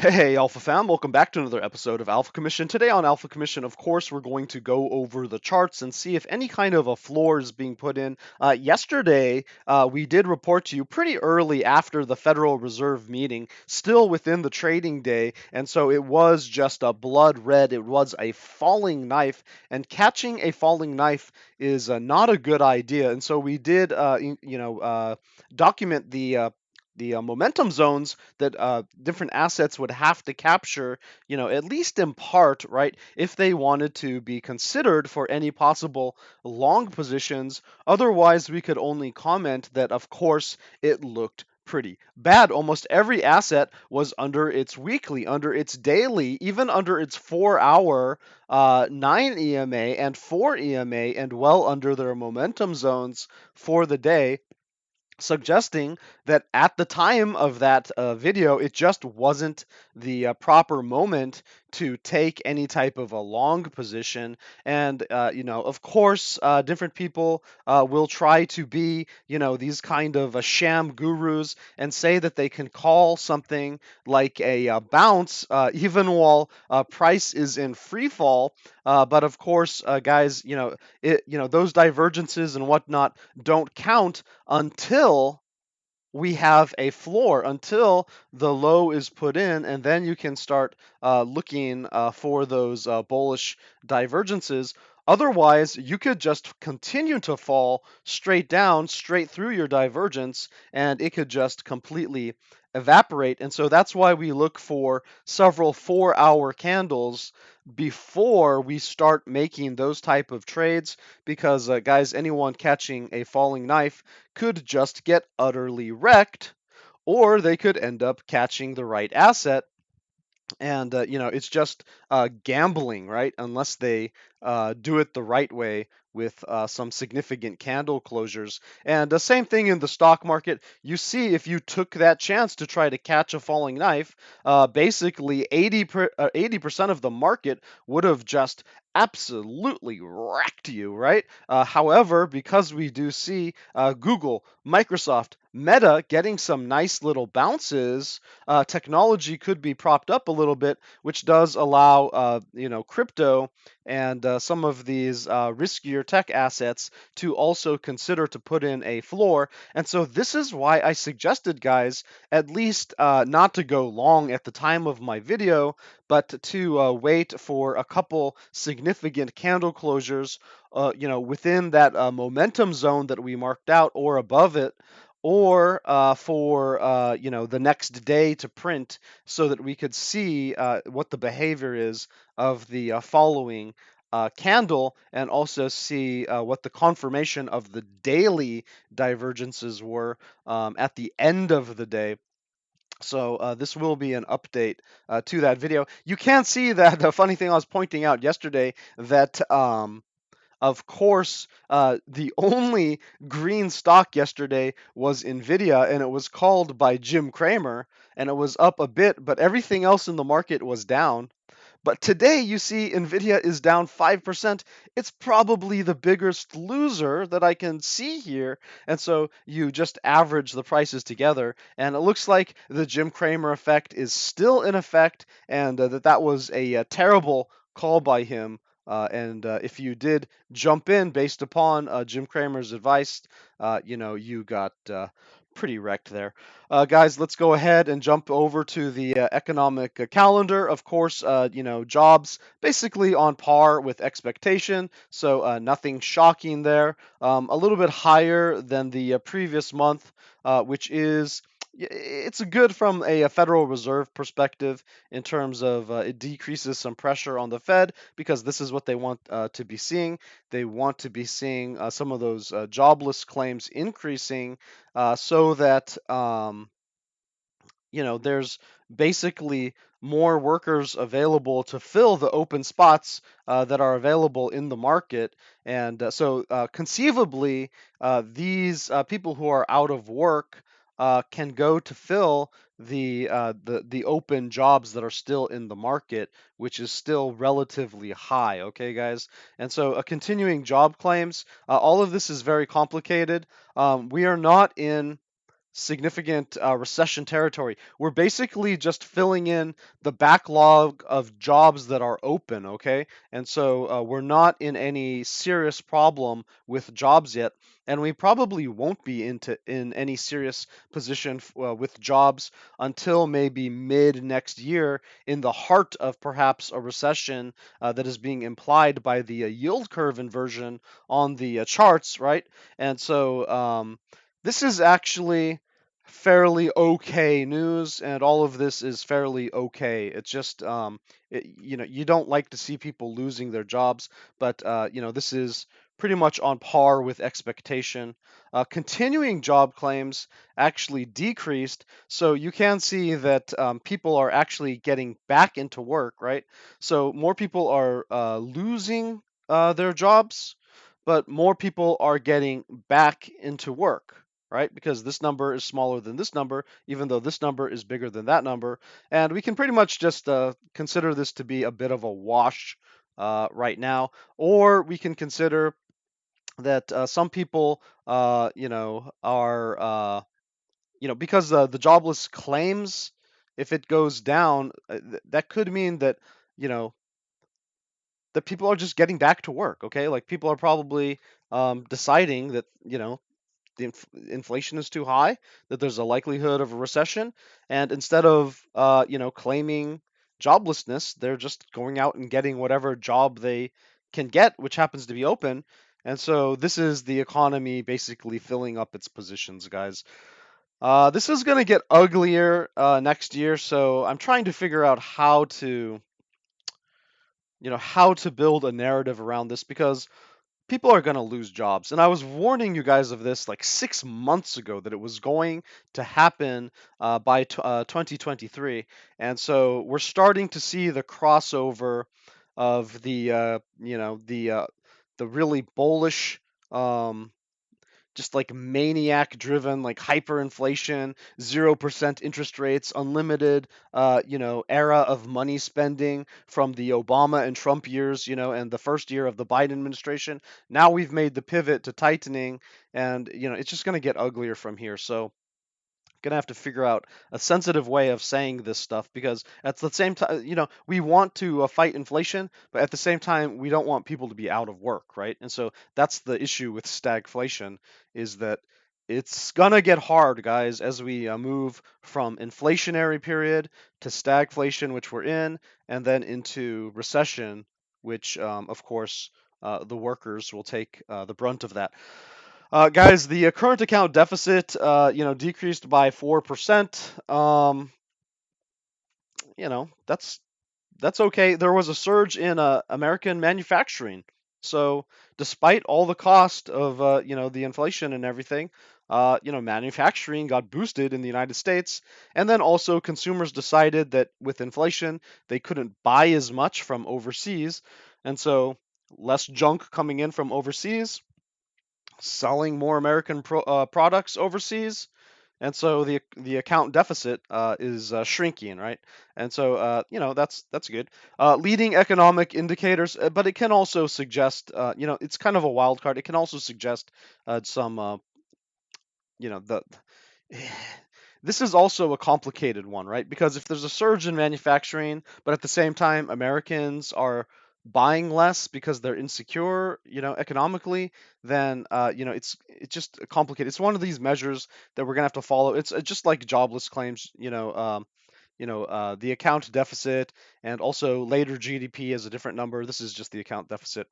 Hey, Alpha fam, welcome back to another episode of Alpha Commission. Today on Alpha Commission, of course, we're going to go over the charts and see if any kind of a floor is being put in. Yesterday, we did report to you pretty early after the Federal Reserve meeting, still within the trading day, and so it was just a blood red. It was a falling knife, and catching a falling knife is not a good idea. And so we did, document the momentum zones that different assets would have to capture, at least in part, right, if they wanted to be considered for any possible long positions. Otherwise, we could only comment that, of course, it looked pretty bad. Almost every asset was under its weekly, under its daily, even under its 4-hour 9 EMA and 4 EMA, and well under their momentum zones for the day, suggesting that at the time of that video, it just wasn't the proper moment to take any type of a long position. And, of course, different people will try to be, these kind of sham gurus and say that they can call something like a bounce even while price is in free fall. But of course, guys, those divergences and whatnot don't count until we have a floor, until the low is put in, and then you can start looking for those bullish divergences. Otherwise, you could just continue to fall straight down, straight through your divergence, and it could just completely evaporate. And so that's why we look for several 4-hour candles before we start making those type of trades, because guys, anyone catching a falling knife could just get utterly wrecked, or they could end up catching the right asset. And it's just gambling, right? Unless they do it the right way with some significant candle closures. And the same thing in the stock market. You see, if you took that chance to try to catch a falling knife, basically 80% of the market would have just absolutely wrecked you, right? However, because we do see Google, Microsoft, Meta getting some nice little bounces, technology could be propped up a little bit, which does allow crypto and some of these riskier tech assets to also consider to put in a floor. And so this is why I suggested, guys, at least not to go long at the time of my video, but to wait for a couple significant candle closures, within that momentum zone that we marked out or above it, or for the next day to print, so that we could see what the behavior is of the following candle, and also see what the confirmation of the daily divergences were at the end of the day. So this will be an update to that video. You can see that the funny thing I was pointing out yesterday, that of course, the only green stock yesterday was Nvidia, and it was called by Jim Cramer, and it was up a bit, but everything else in the market was down. But today, you see, Nvidia is down 5%. It's probably the biggest loser that I can see here. And so you just average the prices together, and it looks like the Jim Cramer effect is still in effect, and that was a terrible call by him. And if you did jump in based upon Jim Cramer's advice, you got pretty wrecked there. Guys, let's go ahead and jump over to the economic calendar. Of course, jobs basically on par with expectation, so nothing shocking there. A little bit higher than the previous month, which is, it's good from a Federal Reserve perspective, in terms of it decreases some pressure on the Fed, because this is what they want to be seeing. They want to be seeing some of those jobless claims increasing, so that there's basically more workers available to fill the open spots that are available in the market. And so conceivably, these people who are out of work can go to fill the open jobs that are still in the market, which is still relatively high. Okay, guys. And so continuing job claims, all of this is very complicated. We are not in significant recession territory. We're basically just filling in the backlog of jobs that are open, okay? And so we're not in any serious problem with jobs yet, and we probably won't be in any serious position with jobs until maybe mid next year, in the heart of perhaps a recession that is being implied by the yield curve inversion on the charts, right? And so this is actually fairly okay news, and all of this is fairly okay. It's just, you don't like to see people losing their jobs, but this is pretty much on par with expectation. Continuing job claims actually decreased, so you can see that people are actually getting back into work, right? So more people are losing their jobs, but more people are getting back into work, right? Because this number is smaller than this number, even though this number is bigger than that number. And we can pretty much just consider this to be a bit of a wash right now. Or we can consider that some people, are, because the jobless claims, if it goes down, that could mean that, you know, that people are just getting back to work, okay? Like people are probably deciding that, the inflation is too high, that there's a likelihood of a recession, and instead of claiming joblessness, they're just going out and getting whatever job they can get, which happens to be open. And so this is the economy basically filling up its positions, guys. This is going to get uglier next year, so I'm trying to figure out how to build a narrative around this, because people are going to lose jobs. And I was warning you guys of this like 6 months ago, that it was going to happen by 2023. And so we're starting to see the crossover of the really bullish, just like maniac driven, like hyperinflation, 0% interest rates, unlimited, era of money spending from the Obama and Trump years, and the first year of the Biden administration. Now we've made the pivot to tightening, and, it's just going to get uglier from here. So, gonna have to figure out a sensitive way of saying this stuff, because at the same time, we want to fight inflation, but at the same time, we don't want people to be out of work, right? And so that's the issue with stagflation, is that it's gonna get hard, guys, as we move from inflationary period to stagflation, which we're in, and then into recession, which, of course, the workers will take the brunt of that. Guys, the current account deficit, decreased by 4%. That's okay. There was a surge in American manufacturing. So, despite all the cost of, the inflation and everything, manufacturing got boosted in the United States. And then also consumers decided that with inflation, they couldn't buy as much from overseas. And so, less junk coming in from overseas, selling more American products overseas, and so the account deficit is shrinking, right? And so that's good. Leading economic indicators, but it can also suggest, it's kind of a wild card. It can also suggest some, the this is also a complicated one, right? Because if there's a surge in manufacturing, but at the same time Americans are buying less because they're insecure, economically, then it's just complicated. It's one of these measures that we're gonna have to follow. It's just like jobless claims, the account deficit, and also later GDP is a different number. This is just the account deficit.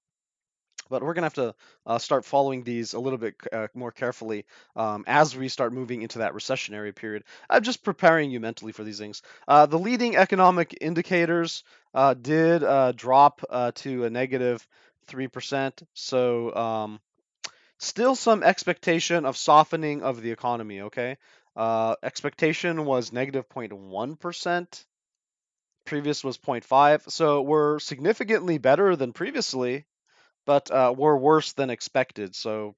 But we're going to have to start following these a little bit more carefully as we start moving into that recessionary period. I'm just preparing you mentally for these things. The leading economic indicators did drop to a negative 3%. So still some expectation of softening of the economy, okay? Expectation was negative 0.1%. Previous was 0.5. So we're significantly better than previously, but were worse than expected. So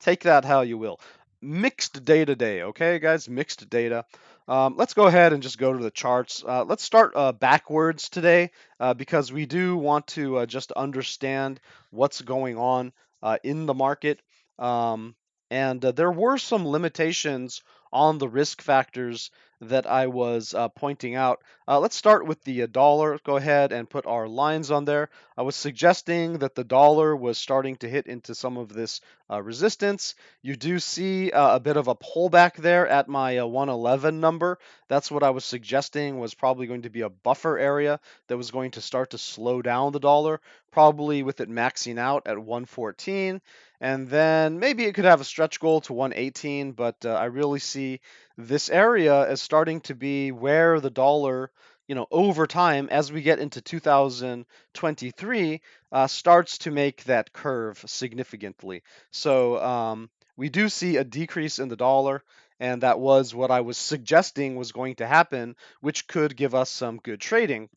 take that how you will. Mixed data day, okay, guys? Mixed data. Let's go ahead and just go to the charts. Let's start backwards today because we do want to just understand what's going on in the market. And there were some limitations on the risk factors that I was pointing out. Let's start with the dollar. Go ahead and put our lines on there. I was suggesting that the dollar was starting to hit into some of this resistance. You do see a bit of a pullback there at my 111 number. That's what I was suggesting was probably going to be a buffer area that was going to start to slow down the dollar, probably with it maxing out at 114. And then maybe it could have a stretch goal to 118, but I really see this area as starting to be where the dollar, over time, as we get into 2023, starts to make that curve significantly. So we do see a decrease in the dollar, and that was what I was suggesting was going to happen, which could give us some good trading.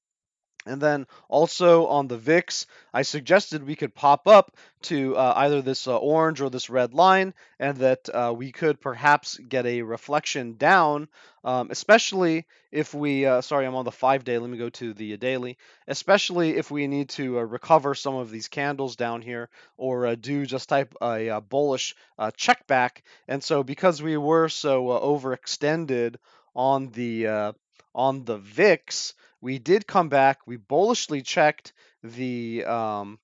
And then also on the VIX, I suggested we could pop up to either this orange or this red line, and that we could perhaps get a reflection down, especially if we, sorry, I'm on the 5-day, let me go to the daily, especially if we need to recover some of these candles down here or do just type a bullish check back. And so because we were so overextended on the VIX, we did come back. We bullishly checked the 9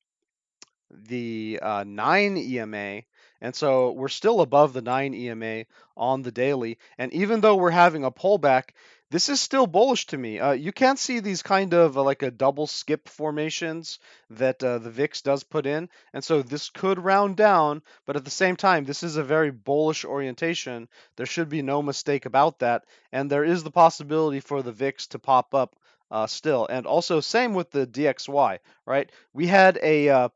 EMA, and so we're still above the 9 EMA on the daily. And even though we're having a pullback, this is still bullish to me. You can see these kind of like a double skip formations that the VIX does put in, and so this could round down, but at the same time, this is a very bullish orientation. There should be no mistake about that, and there is the possibility for the VIX to pop up still. And also, same with the DXY, right? We had a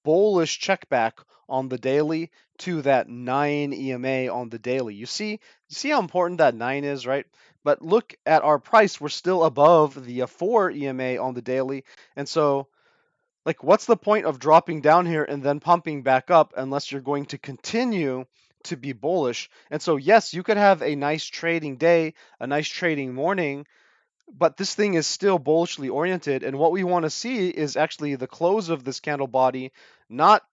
bullish checkback on the daily to that 9 EMA on the daily. You see how important that 9 is, right? But look at our price, we're still above the 4 EMA on the daily. And so, like, what's the point of dropping down here and then pumping back up unless you're going to continue to be bullish? And so, yes, you could have a nice trading day, a nice trading morning, but this thing is still bullishly oriented, and what we want to see is actually the close of this candle body not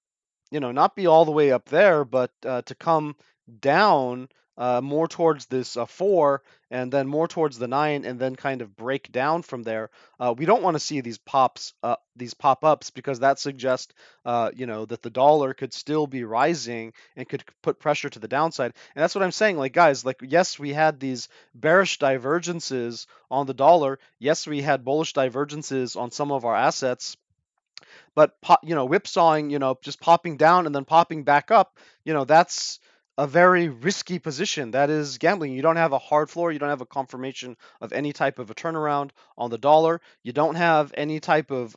not be all the way up there, but to come down more towards this 4 and then more towards the 9 and then kind of break down from there. We don't want to see these these pop-ups, because that suggests that the dollar could still be rising and could put pressure to the downside. And that's what I'm saying. Like, guys, like, yes, we had these bearish divergences on the dollar. Yes, we had bullish divergences on some of our assets, but whipsawing, just popping down and then popping back up, that's a very risky position. That is gambling. You don't have a hard floor. You don't have a confirmation of any type of a turnaround on the dollar. You don't have any type of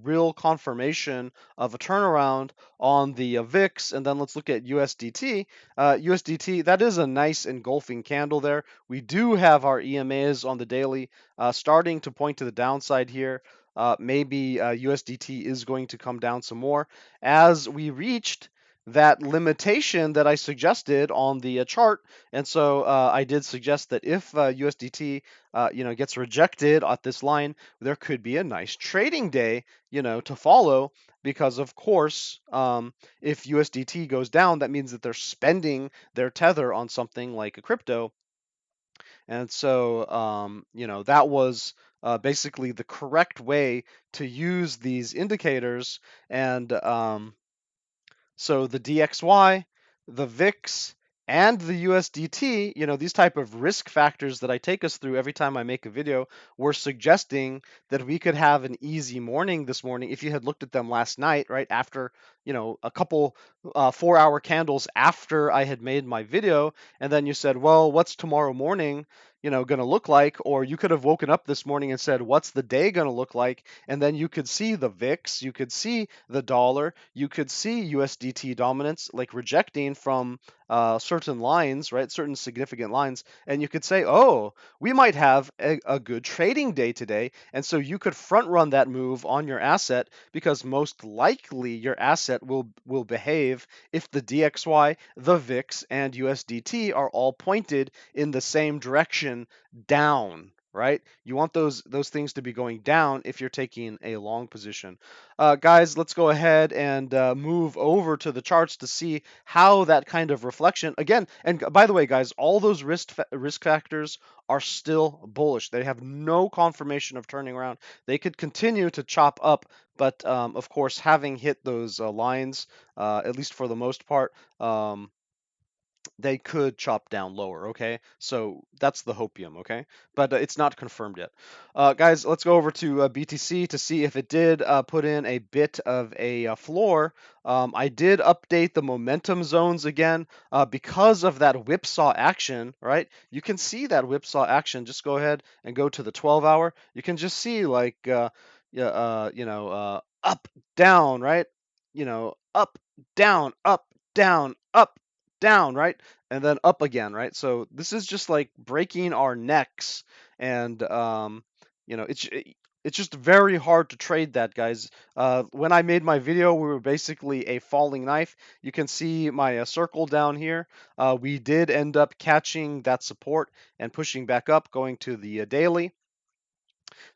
real confirmation of a turnaround on the VIX. And then let's look at USDT. USDT, that is a nice engulfing candle there. We do have our EMAs on the daily starting to point to the downside here. Maybe USDT is going to come down some more as we reached that limitation that I suggested on the chart. And so I did suggest that if USDT gets rejected at this line, there could be a nice trading day to follow, because of course if USDT goes down, that means that they're spending their tether on something like a crypto. And so, that was basically the correct way to use these indicators. And so the DXY, the VIX, and the USDT, these type of risk factors that I take us through every time I make a video, were suggesting that we could have an easy morning this morning if you had looked at them last night, right after, a couple 4-hour candles after I had made my video, and then you said, well, what's tomorrow morning going to look like? Or you could have woken up this morning and said, what's the day going to look like? And then you could see the VIX, you could see the dollar, you could see USDT dominance, like rejecting from certain lines, right? Certain significant lines. And you could say, oh, we might have a good trading day today. And so you could front run that move on your asset, because most likely your asset will behave if the DXY, the VIX, and USDT are all pointed in the same direction down, right? You want those things to be going down if you're taking a long position. Guys, let's go ahead and move over to the charts to see how that kind of reflection again. And by the way, guys, all those risk factors are still bullish. They have no confirmation of turning around. They could continue to chop up, but of course, having hit those lines, at least for the most part. They could chop down lower, okay? So that's the hopium, okay? But it's not confirmed yet. Guys, let's go over to BTC to see if it did put in a bit of a floor. I did update the momentum zones again because of that whipsaw action, right? You can see that whipsaw action. Just go ahead and go to the 12-hour. You can just see like, up, down, right? Up, down, up, down, right? And then up again, right? So this is just like breaking our necks, and you know, it's just very hard to trade that, guys. When I made my video, we were basically a falling knife. You can see my circle down here. We did end up catching that support and pushing back up, going to the daily.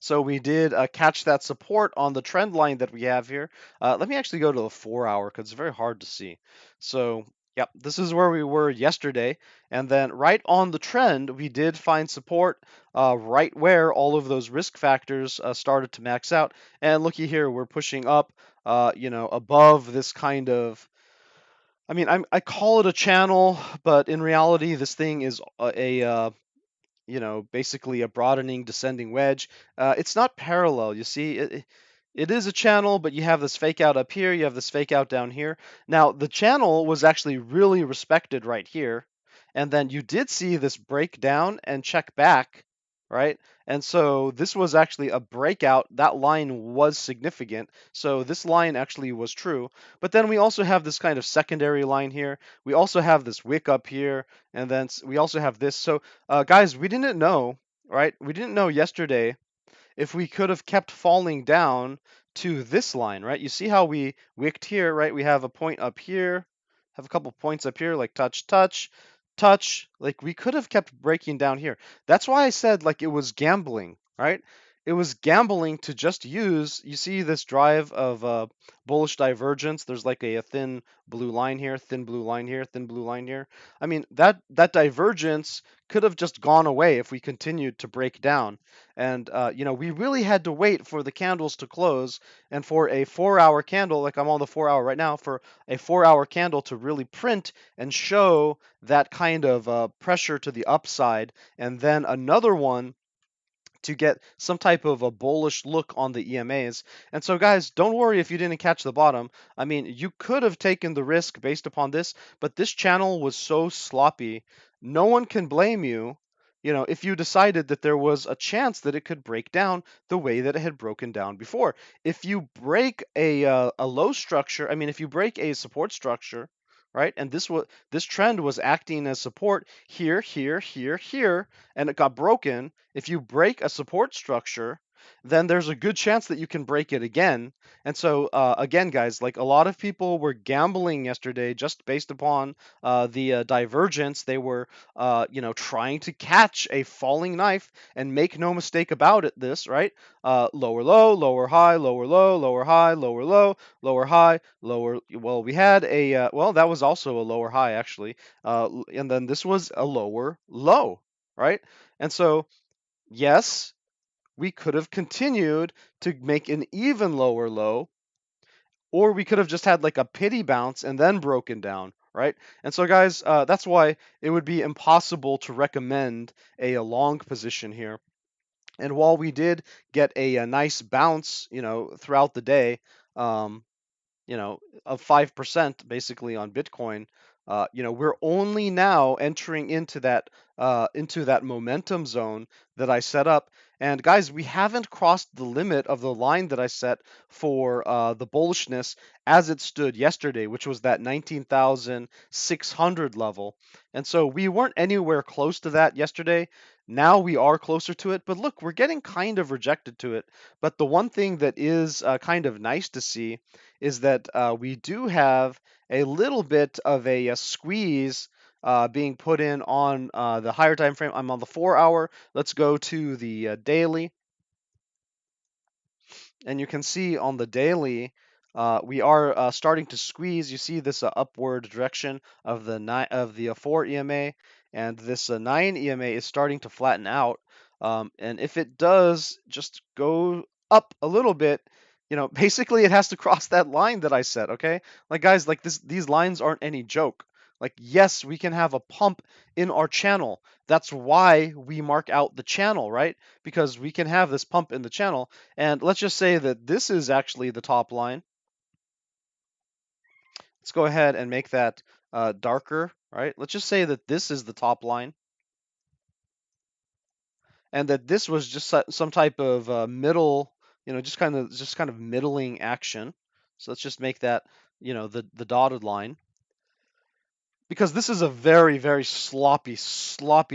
So we did catch that support on the trend line that we have here. Let me actually go to the 4-hour because it's very hard to see. So, yep, this is where we were yesterday. And then right on the trend, we did find support right where all of those risk factors started to max out. And looky here, we're pushing up, above this kind of. I mean, I call it a channel, but in reality, this thing is basically a broadening descending wedge. It's not parallel. You see, it is a channel, but you have this fake out up here. You have this fake out down here. Now, the channel was actually really respected right here. And then you did see this break down and check back, right? And so this was actually a breakout. That line was significant. So this line actually was true. But then we also have this kind of secondary line here. We also have this wick up here. And then we also have this. So guys, we didn't know, right? We didn't know yesterday if we could have kept falling down to this line, right? You see how we wicked here, right? We have a point up here, have a couple points up here, like touch, touch, touch. Like we could have kept breaking down here. That's why I said like it was gambling, right? It was gambling to just use. You see this drive of bullish divergence. There's like a thin blue line here, thin blue line here, thin blue line here. I mean that divergence could have just gone away if we continued to break down. And we really had to wait for the candles to close and for a 4-hour candle, like I'm on the 4-hour right now, for a 4-hour candle to really print and show that kind of pressure to the upside, and then another one to get some type of a bullish look on the EMAs. And so, guys, don't worry if you didn't catch the bottom. I mean, you could have taken the risk based upon this, but this channel was so sloppy. No one can blame you. If you decided that there was a chance that it could break down the way that it had broken down before. If you break a low structure, I mean, if you break a support structure, right, and this trend was acting as support here, here, here, here, and it got broken. If you break a support structure, then there's a good chance that you can break it again. And so, again, guys, like a lot of people were gambling yesterday just based upon the divergence. They were, trying to catch a falling knife, and make no mistake about it. This, right? Lower low, lower high, lower low, lower high, lower low, lower high, lower. Well, we had that was also a lower high actually, and then this was a lower low, right? And so, yes, we could have continued to make an even lower low, or we could have just had like a pity bounce and then broken down, right? And so, guys, that's why it would be impossible to recommend a long position here. And while we did get a nice bounce, throughout the day, um, of 5% basically on Bitcoin, we're only now entering into that momentum zone that I set up. And guys, we haven't crossed the limit of the line that I set for the bullishness as it stood yesterday, which was that 19,600 level. And so we weren't anywhere close to that yesterday. Now we are closer to it, but look, we're getting kind of rejected to it. But the one thing that is kind of nice to see is that we do have a little bit of a squeeze being put in on the higher time frame. I'm on the 4-hour. Let's go to the daily. And you can see on the daily, we are starting to squeeze. You see this upward direction of the 4 EMA, and this 9 EMA is starting to flatten out. And if it does just go up a little bit, basically it has to cross that line that I set. Okay, like guys, like these lines aren't any joke. Like, yes, we can have a pump in our channel. That's why we mark out the channel, right? Because we can have this pump in the channel. And let's just say that this is actually the top line. Let's go ahead and make that darker, right? Let's just say that this is the top line, and that this was just some type of middle, just kind of middling action. So let's just make that, the dotted line. Because this is a very, very sloppy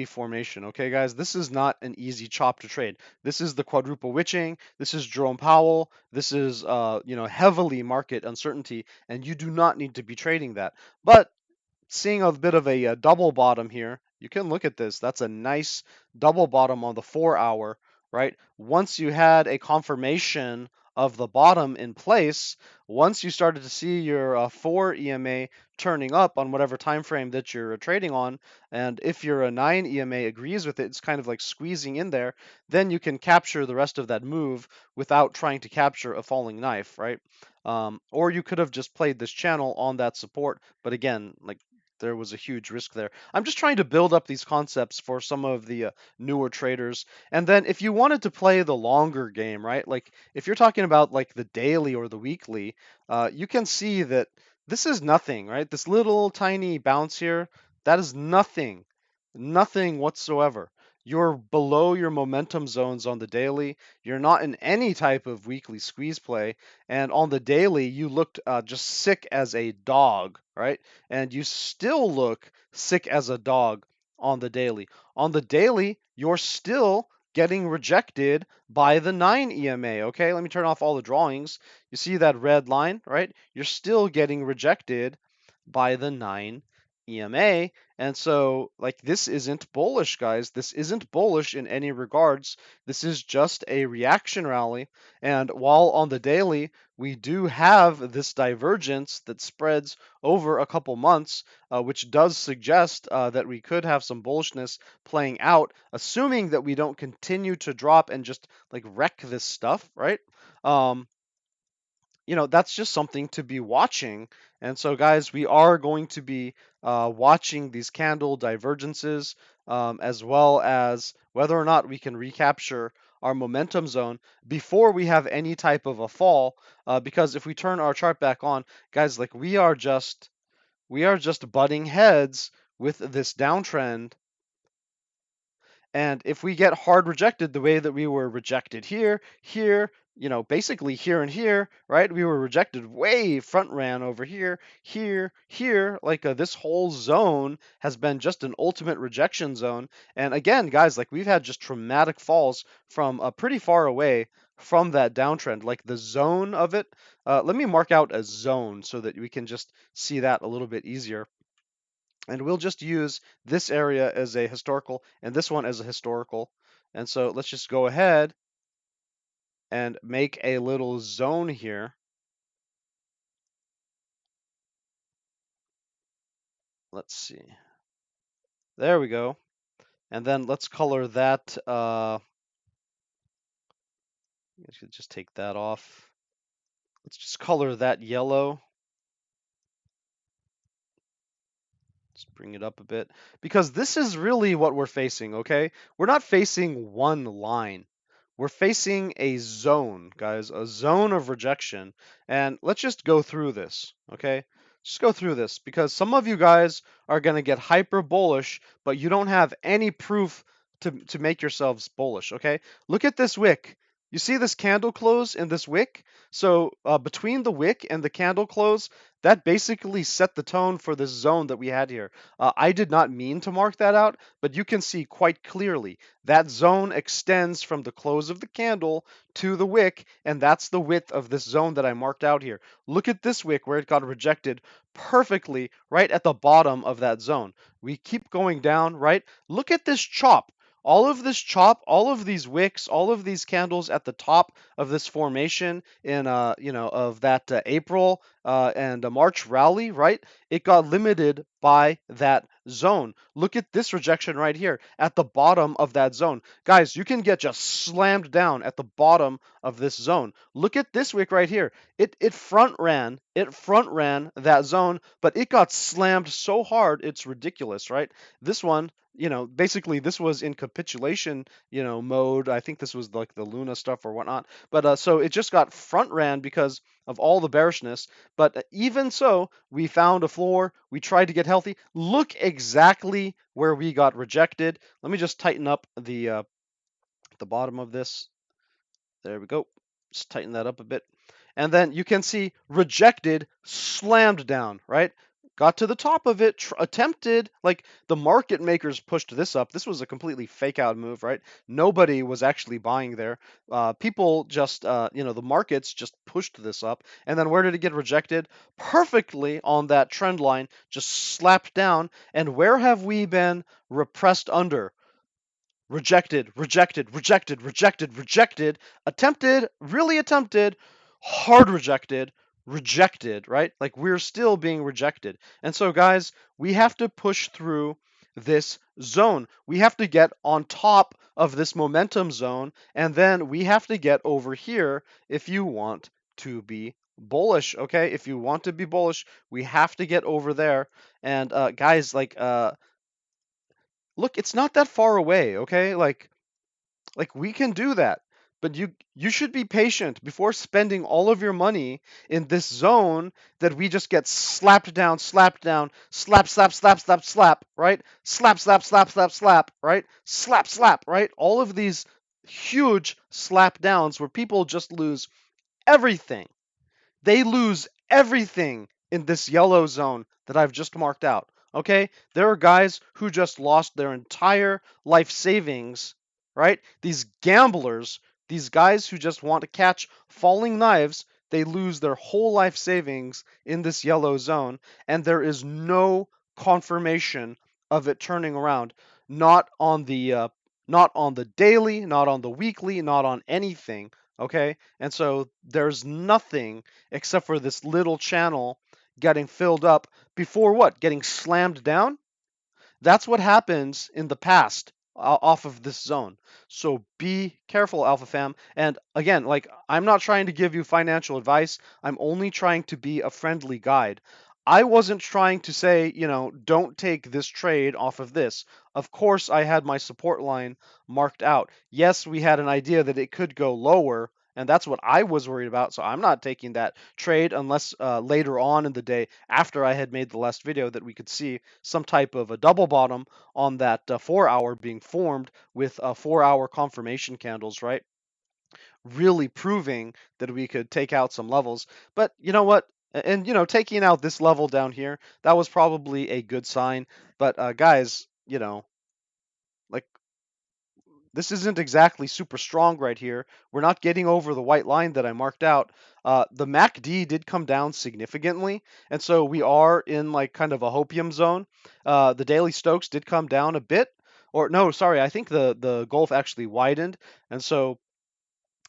formation. Okay, guys, this is not an easy chop to trade. This is the quadruple witching. This is Jerome Powell. This is, heavily market uncertainty, and you do not need to be trading that. But seeing a bit of a double bottom here, you can look at this. That's a nice double bottom on the 4-hour, right? Once you had a confirmation of the bottom in place, once you started to see your 4 EMA turning up on whatever time frame that you're trading on, and if your 9 EMA agrees with it, it's kind of like squeezing in there, then you can capture the rest of that move without trying to capture a falling knife, right? Or you could have just played this channel on that support, but again, like, there was a huge risk there. I'm just trying to build up these concepts for some of the newer traders. And then if you wanted to play the longer game, right? Like if you're talking about like the daily or the weekly, you can see that this is nothing, right? This little tiny bounce here, that is nothing, nothing whatsoever. You're below your momentum zones on the daily. You're not in any type of weekly squeeze play. And on the daily, you looked just sick as a dog, right? And you still look sick as a dog on the daily. On the daily, you're still getting rejected by the 9 EMA. Okay, let me turn off all the drawings. You see that red line, right? You're still getting rejected by the 9 EMA. And so, like, this isn't bullish, guys. This isn't bullish in any regards. This is just a reaction rally. And while on the daily, we do have this divergence that spreads over a couple months, which does suggest that we could have some bullishness playing out, assuming that we don't continue to drop and just like wreck this stuff, right? Um, that's just something to be watching. And so, guys, we are going to be watching these candle divergences, as well as whether or not we can recapture our momentum zone before we have any type of a fall. Because if we turn our chart back on, guys, like we are just butting heads with this downtrend. And if we get hard rejected the way that we were rejected here, basically here and here, right? We were rejected way front ran over here, here. Like this whole zone has been just an ultimate rejection zone. And again, guys, like we've had just traumatic falls from pretty far away from that downtrend. Like the zone of it. Let me mark out a zone so that we can just see that a little bit easier. And we'll just use this area as a historical and this one as a historical. And so let's just go ahead and make a little zone here. Let's see. There we go. And then let's color that. Let's just take that off. Let's just color that yellow. Let's bring it up a bit. Because this is really what we're facing, okay? We're not facing one line. We're facing a zone, guys, a zone of rejection. And let's just go through this, okay? Just go through this because some of you guys are going to get hyper bullish, but you don't have any proof to make yourselves bullish, okay? Look at this wick. You see this candle close in this wick? So between the wick and the candle close, that basically set the tone for this zone that we had here. I did not mean to mark that out, but you can see quite clearly that zone extends from the close of the candle to the wick, and that's the width of this zone that I marked out here. Look at this wick where it got rejected perfectly right at the bottom of that zone. We keep going down, right? Look at this chop. All of this chop, all of these wicks, all of these candles at the top of this formation in of that April and March rally, right? It got limited by that zone. Look at this rejection right here at the bottom of that zone. Guys, you can get just slammed down at the bottom of this zone. Look at this wick right here. It front ran that zone, but it got slammed so hard it's ridiculous, right? This one, basically this was in capitulation, mode. I think this was like the Luna stuff or whatnot. But so it just got front ran because of all the bearishness. But even so, we found a floor. We tried to get healthy. Look exactly where we got rejected. Let me just tighten up the bottom of this. There we go. Just tighten that up a bit. And then you can see rejected, slammed down, right? Got to the top of it, attempted, like the market makers pushed this up. This was a completely fake out move, right? Nobody was actually buying there. People just, the markets just pushed this up. And then where did it get rejected? Perfectly on that trend line, just slapped down. And where have we been repressed under? Rejected, rejected, rejected, rejected, rejected, attempted, really attempted, hard rejected, rejected, right? Like we're still being rejected. And so, guys, we have to push through this zone. We have to get on top of this momentum zone, and then we have to get over here if you want to be bullish, okay? If you want to be bullish, we have to get over there. And guys, look, it's not that far away, okay? Like we can do that. But you should be patient before spending all of your money in this zone that we just get slapped down, slap, slap, slap, slap, slap, right? Slap, slap, slap, slap, slap, right? Slap, slap, right? All of these huge slap downs where people just lose everything. They lose everything in this yellow zone that I've just marked out. Okay? There are guys who just lost their entire life savings, right? These gamblers, these guys who just want to catch falling knives, they lose their whole life savings in this yellow zone, and there is no confirmation of it turning around. Not on the daily, not on the weekly, not on anything. Okay? And so there's nothing except for this little channel getting filled up before what? Getting slammed down? That's what happens in the past off of this zone. So be careful, Alpha Fam. And again, like I'm not trying to give you financial advice. I'm only trying to be a friendly guide. I wasn't trying to say, don't take this trade off of this. Of course, I had my support line marked out. Yes, we had an idea that it could go lower, and that's what I was worried about. So I'm not taking that trade unless later on in the day, after I had made the last video, that we could see some type of a double bottom on that 4-hour being formed with 4-hour confirmation candles, right? Really proving that we could take out some levels. But you know what? And taking out this level down here, that was probably a good sign. But guys, like this isn't exactly super strong right here. We're not getting over the white line that I marked out. The MACD did come down significantly, and so we are in like kind of a hopium zone. The daily Stokes did come down a bit, or no, sorry, I think the gulf actually widened, and so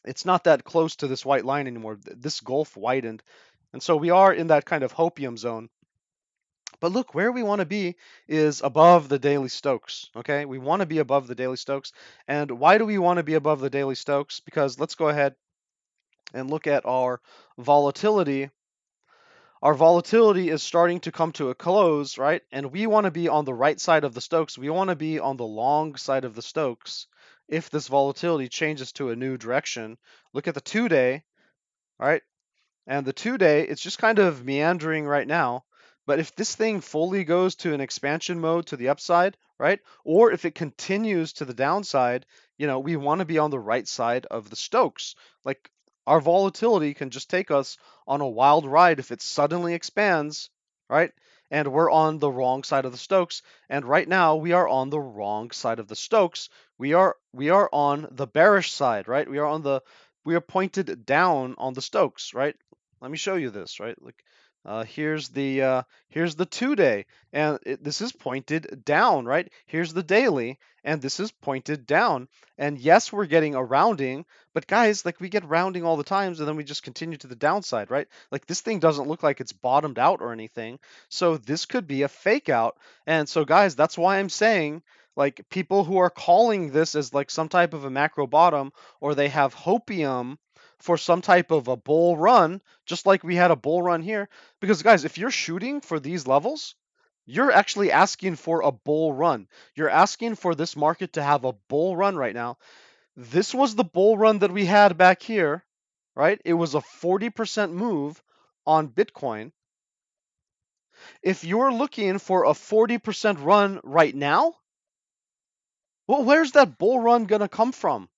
it's not that close to this white line anymore. This gulf widened, and so we are in that kind of hopium zone. But look, where we want to be is above the daily Stokes, okay? We want to be above the daily Stokes. And why do we want to be above the daily Stokes? Because let's go ahead and look at our volatility. Our volatility is starting to come to a close, right? And we want to be on the right side of the Stokes. We want to be on the long side of the Stokes if this volatility changes to a new direction. Look at the 2-day, all right? And the 2-day, it's just kind of meandering right now. But if this thing fully goes to an expansion mode to the upside, right? Or if it continues to the downside, we want to be on the right side of the Stokes. Like our volatility can just take us on a wild ride if it suddenly expands, right? And we're on the wrong side of the Stokes. And right now we are on the wrong side of the Stokes. We are on the bearish side, right? We are pointed down on the Stokes, right? Let me show you this, right? Like here's the 2-day, and this is pointed down, right? Here's the daily, and this is pointed down. And yes, we're getting a rounding, but guys, like we get rounding all the times, and then we just continue to the downside, right? Like this thing doesn't look like it's bottomed out or anything, so this could be a fake out. And so, guys, that's why I'm saying. Like people who are calling this as like some type of a macro bottom, or they have hopium for some type of a bull run, just like we had a bull run here. Because, guys, if you're shooting for these levels, you're actually asking for a bull run. You're asking for this market to have a bull run right now. This was the bull run that we had back here, right? It was a 40% move on Bitcoin. If you're looking for a 40% run right now, well, where's that bull run going to come from?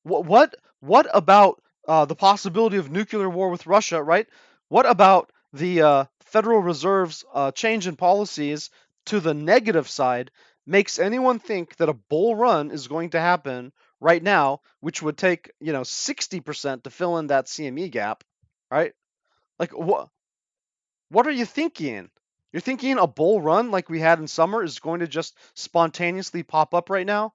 What about the possibility of nuclear war with Russia, right? What about the Federal Reserve's change in policies to the negative side makes anyone think that a bull run is going to happen right now, which would take 60% to fill in that CME gap, right? Like what are you thinking? You're thinking a bull run like we had in summer is going to just spontaneously pop up right now?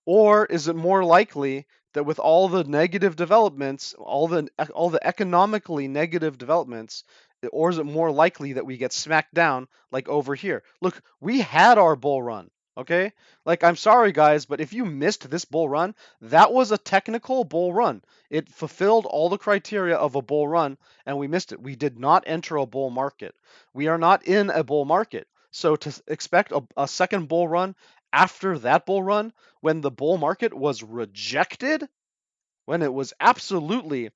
Or is it more likely that with all the negative developments, all the economically negative developments, or is it more likely that we get smacked down like over here? Look, we had our bull run, okay? Like I'm sorry guys, but if you missed this bull run, that was a technical bull run. It fulfilled all the criteria of a bull run and we missed it. We did not enter a bull market. We are not in a bull market. So to expect a second bull run after that bull run, when the bull market was rejected, when it was absolutely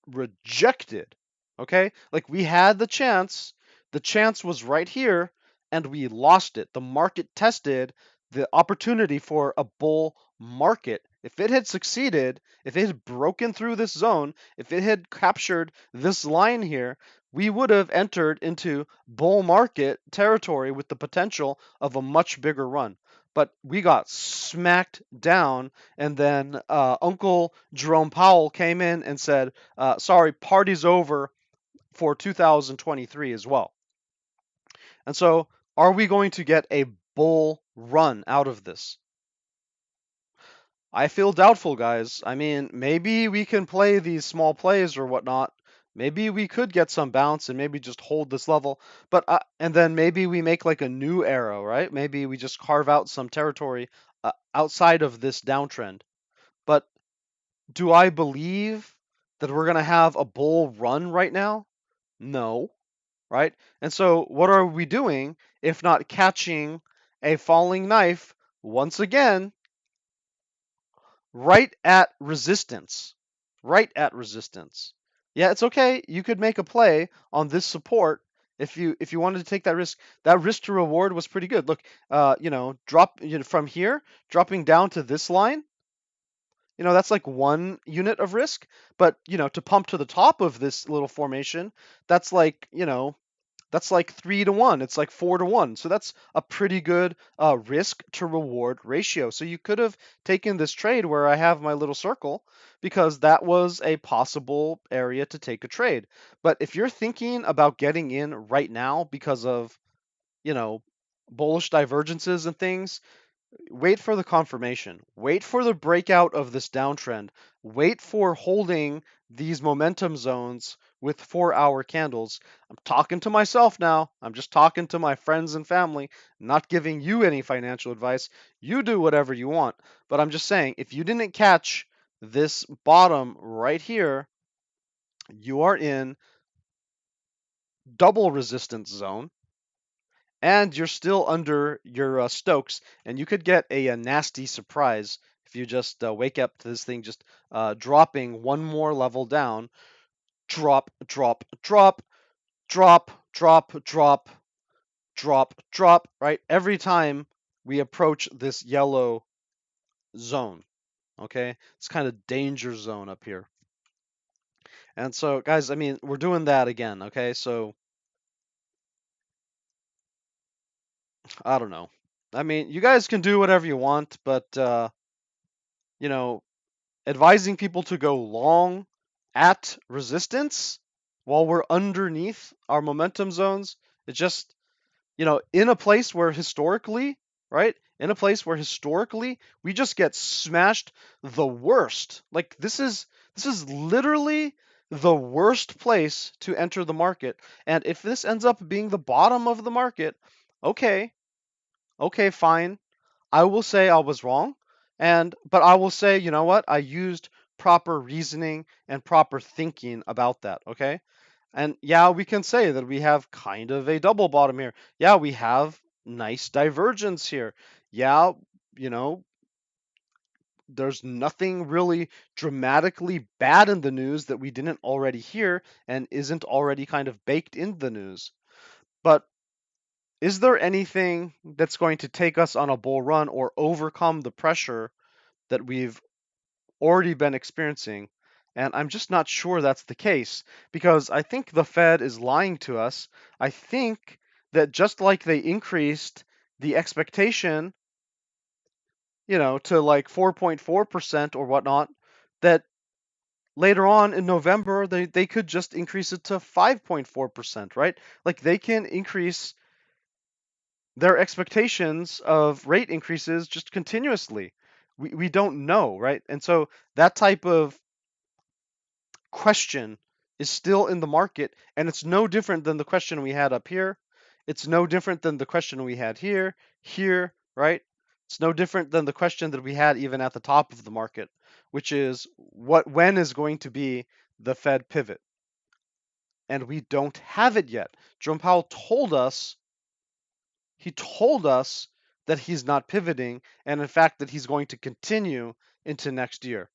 rejected, okay? Like we had the chance was right here, and we lost it. The market tested the opportunity for a bull market. If it had succeeded, if it had broken through this zone, if it had captured this line here, we would have entered into bull market territory with the potential of a much bigger run. But we got smacked down, and then Uncle Jerome Powell came in and said, sorry, party's over for 2023 as well. And so, are we going to get a bull run out of this? I feel doubtful, guys. I mean, maybe we can play these small plays or whatnot. Maybe we could get some bounce and maybe just hold this level. But and then maybe we make like a new arrow, right? Maybe we just carve out some territory outside of this downtrend. But do I believe that we're going to have a bull run right now? No, right? And so what are we doing if not catching a falling knife once again right at resistance? Right at resistance. Yeah, it's okay. You could make a play on this support if you wanted to take that risk. That risk to reward was pretty good. Look, drop from here, dropping down to this line. That's like 1 unit of risk, but to pump to the top of this little formation, that's like, that's like 3 to 1. It's like 4 to 1. So that's a pretty good risk to reward ratio. So you could have taken this trade where I have my little circle because that was a possible area to take a trade. But if you're thinking about getting in right now because of, you know, bullish divergences and things, wait for the confirmation. Wait for the breakout of this downtrend. Wait for holding these momentum zones with 4-hour candles. I'm talking to myself now. I'm just talking to my friends and family, not giving you any financial advice. You do whatever you want. But I'm just saying, if you didn't catch this bottom right here, you are in double resistance zone and you're still under your Stokes, and you could get a nasty surprise if you just wake up to this thing just dropping one more level down. Drop, drop, drop, drop, drop, drop, drop, drop, right? Every time we approach this yellow zone, okay? It's kind of danger zone up here. And so, guys, I mean, we're doing that again, okay? So, I don't know. I mean, you guys can do whatever you want, but, you know, advising people to go long at resistance while we're underneath our momentum zones, it just, in a place where historically, right? In a place where historically we just get smashed the worst. Like this is literally the worst place to enter the market. And if this ends up being the bottom of the market, okay, okay, fine. I will say I was wrong. But I will say, you know what? I used proper reasoning and proper thinking about that, okay? And yeah, we can say that we have kind of a double bottom here. Yeah, we have nice divergence here. Yeah, you know, there's nothing really dramatically bad in the news that we didn't already hear and isn't already kind of baked in the news. But is there anything that's going to take us on a bull run or overcome the pressure that we've already been experiencing? And I'm just not sure that's the case because I think the Fed is lying to us. I think that just like they increased the expectation, to like 4.4% or whatnot, that later on in November they could just increase it to 5.4%, right? Like they can increase their expectations of rate increases just continuously. We don't know, right? And so that type of question is still in the market, and it's no different than the question we had up here. It's no different than the question we had here, right? It's no different than the question that we had even at the top of the market, which is when is going to be the Fed pivot? And we don't have it yet. Jerome Powell told us that he's not pivoting, and in fact that he's going to continue into next year.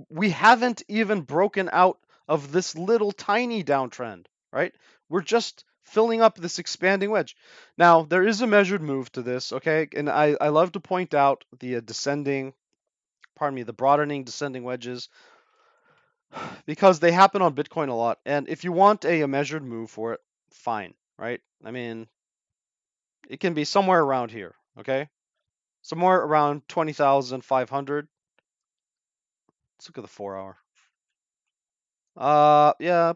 We haven't even broken out of this little tiny downtrend, right? We're just filling up this expanding wedge. Now, there is a measured move to this, okay? And I love to point out the the broadening descending wedges because they happen on Bitcoin a lot. And if you want a measured move for it, fine, right? I mean, it can be somewhere around here, okay? Somewhere around 20,500. Let's look at the 4 hour. Yeah.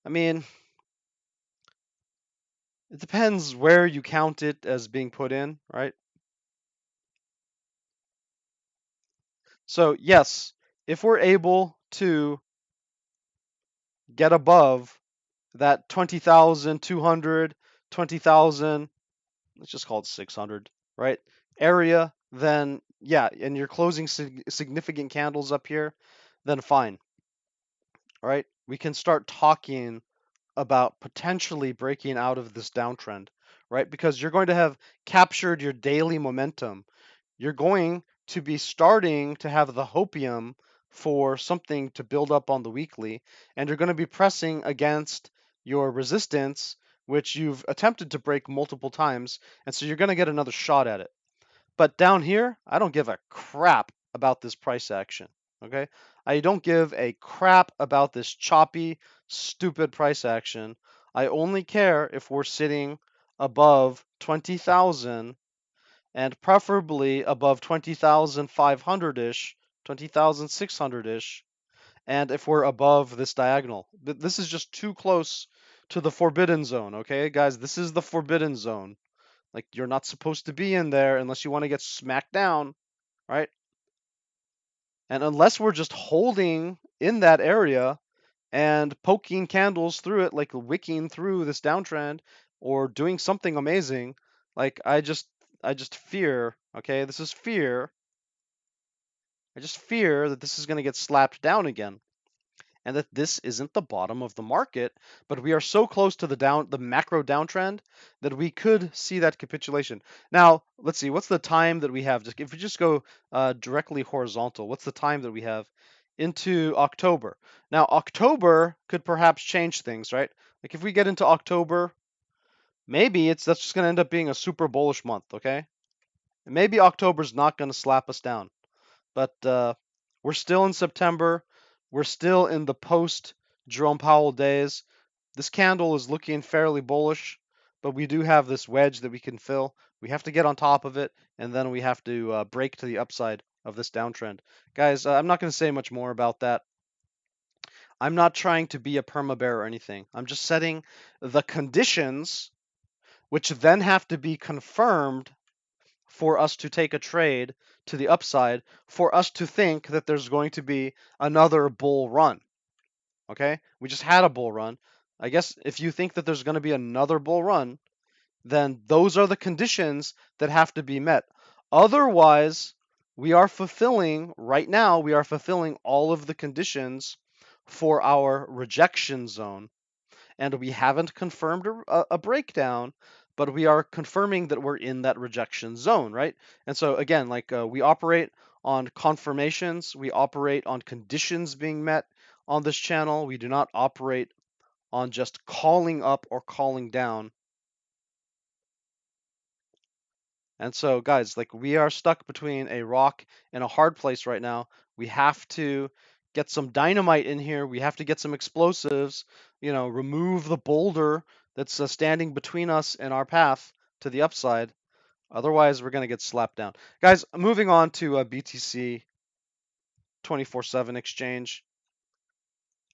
I mean, it depends where you count it as being put in, right? So, yes, if we're able to get above that 20,200, 20,000, let's just call it 600, right? Area, then yeah, and you're closing significant candles up here, then fine, right? We can start talking about potentially breaking out of this downtrend, right? Because you're going to have captured your daily momentum. You're going to be starting to have the hopium for something to build up on the weekly, and you're going to be pressing against your resistance, which you've attempted to break multiple times, and so you're going to get another shot at it. But down here, I don't give a crap about this price action. Okay? I don't give a crap about this choppy, stupid price action. I only care if we're sitting above 20,000 and preferably above 20,500-ish, 20,600-ish, and if we're above this diagonal. This is just too close to the forbidden zone, okay? Guys, this is the forbidden zone. Like, you're not supposed to be in there unless you want to get smacked down, right? And unless we're just holding in that area and poking candles through it, like wicking through this downtrend or doing something amazing, like I just fear, okay? This is fear. I just fear that this is going to get slapped down again, and that this isn't the bottom of the market, but we are so close to the macro downtrend that we could see that capitulation. Now, let's see, what's the time that we have? If we just go directly horizontal, what's the time that we have? into October. Now, October could perhaps change things, right? Like if we get into October, maybe that's just going to end up being a super bullish month, okay? And maybe October's not going to slap us down. But we're still in September. We're still in the post Jerome Powell days. This candle is looking fairly bullish, but we do have this wedge that we can fill. We have to get on top of it, and then we have to break to the upside of this downtrend. Guys, I'm not going to say much more about that. I'm not trying to be a perma bear or anything. I'm just setting the conditions, which then have to be confirmed for us to take a trade to the upside, for us to think that there's going to be another bull run. Okay? We just had a bull run. I guess if you think that there's going to be another bull run, then those are the conditions that have to be met. Otherwise, we are fulfilling, right now, we are fulfilling all of the conditions for our rejection zone. And we haven't confirmed a breakdown, but we are confirming that we're in that rejection zone, right? And so again, like we operate on confirmations, we operate on conditions being met on this channel. We do not operate on just calling up or calling down. And so, guys, like we are stuck between a rock and a hard place right now. We have to get some dynamite in here. We have to get some explosives, remove the boulder that's standing between us and our path to the upside. Otherwise, we're going to get slapped down. Guys, moving on to BTC 24/7 exchange.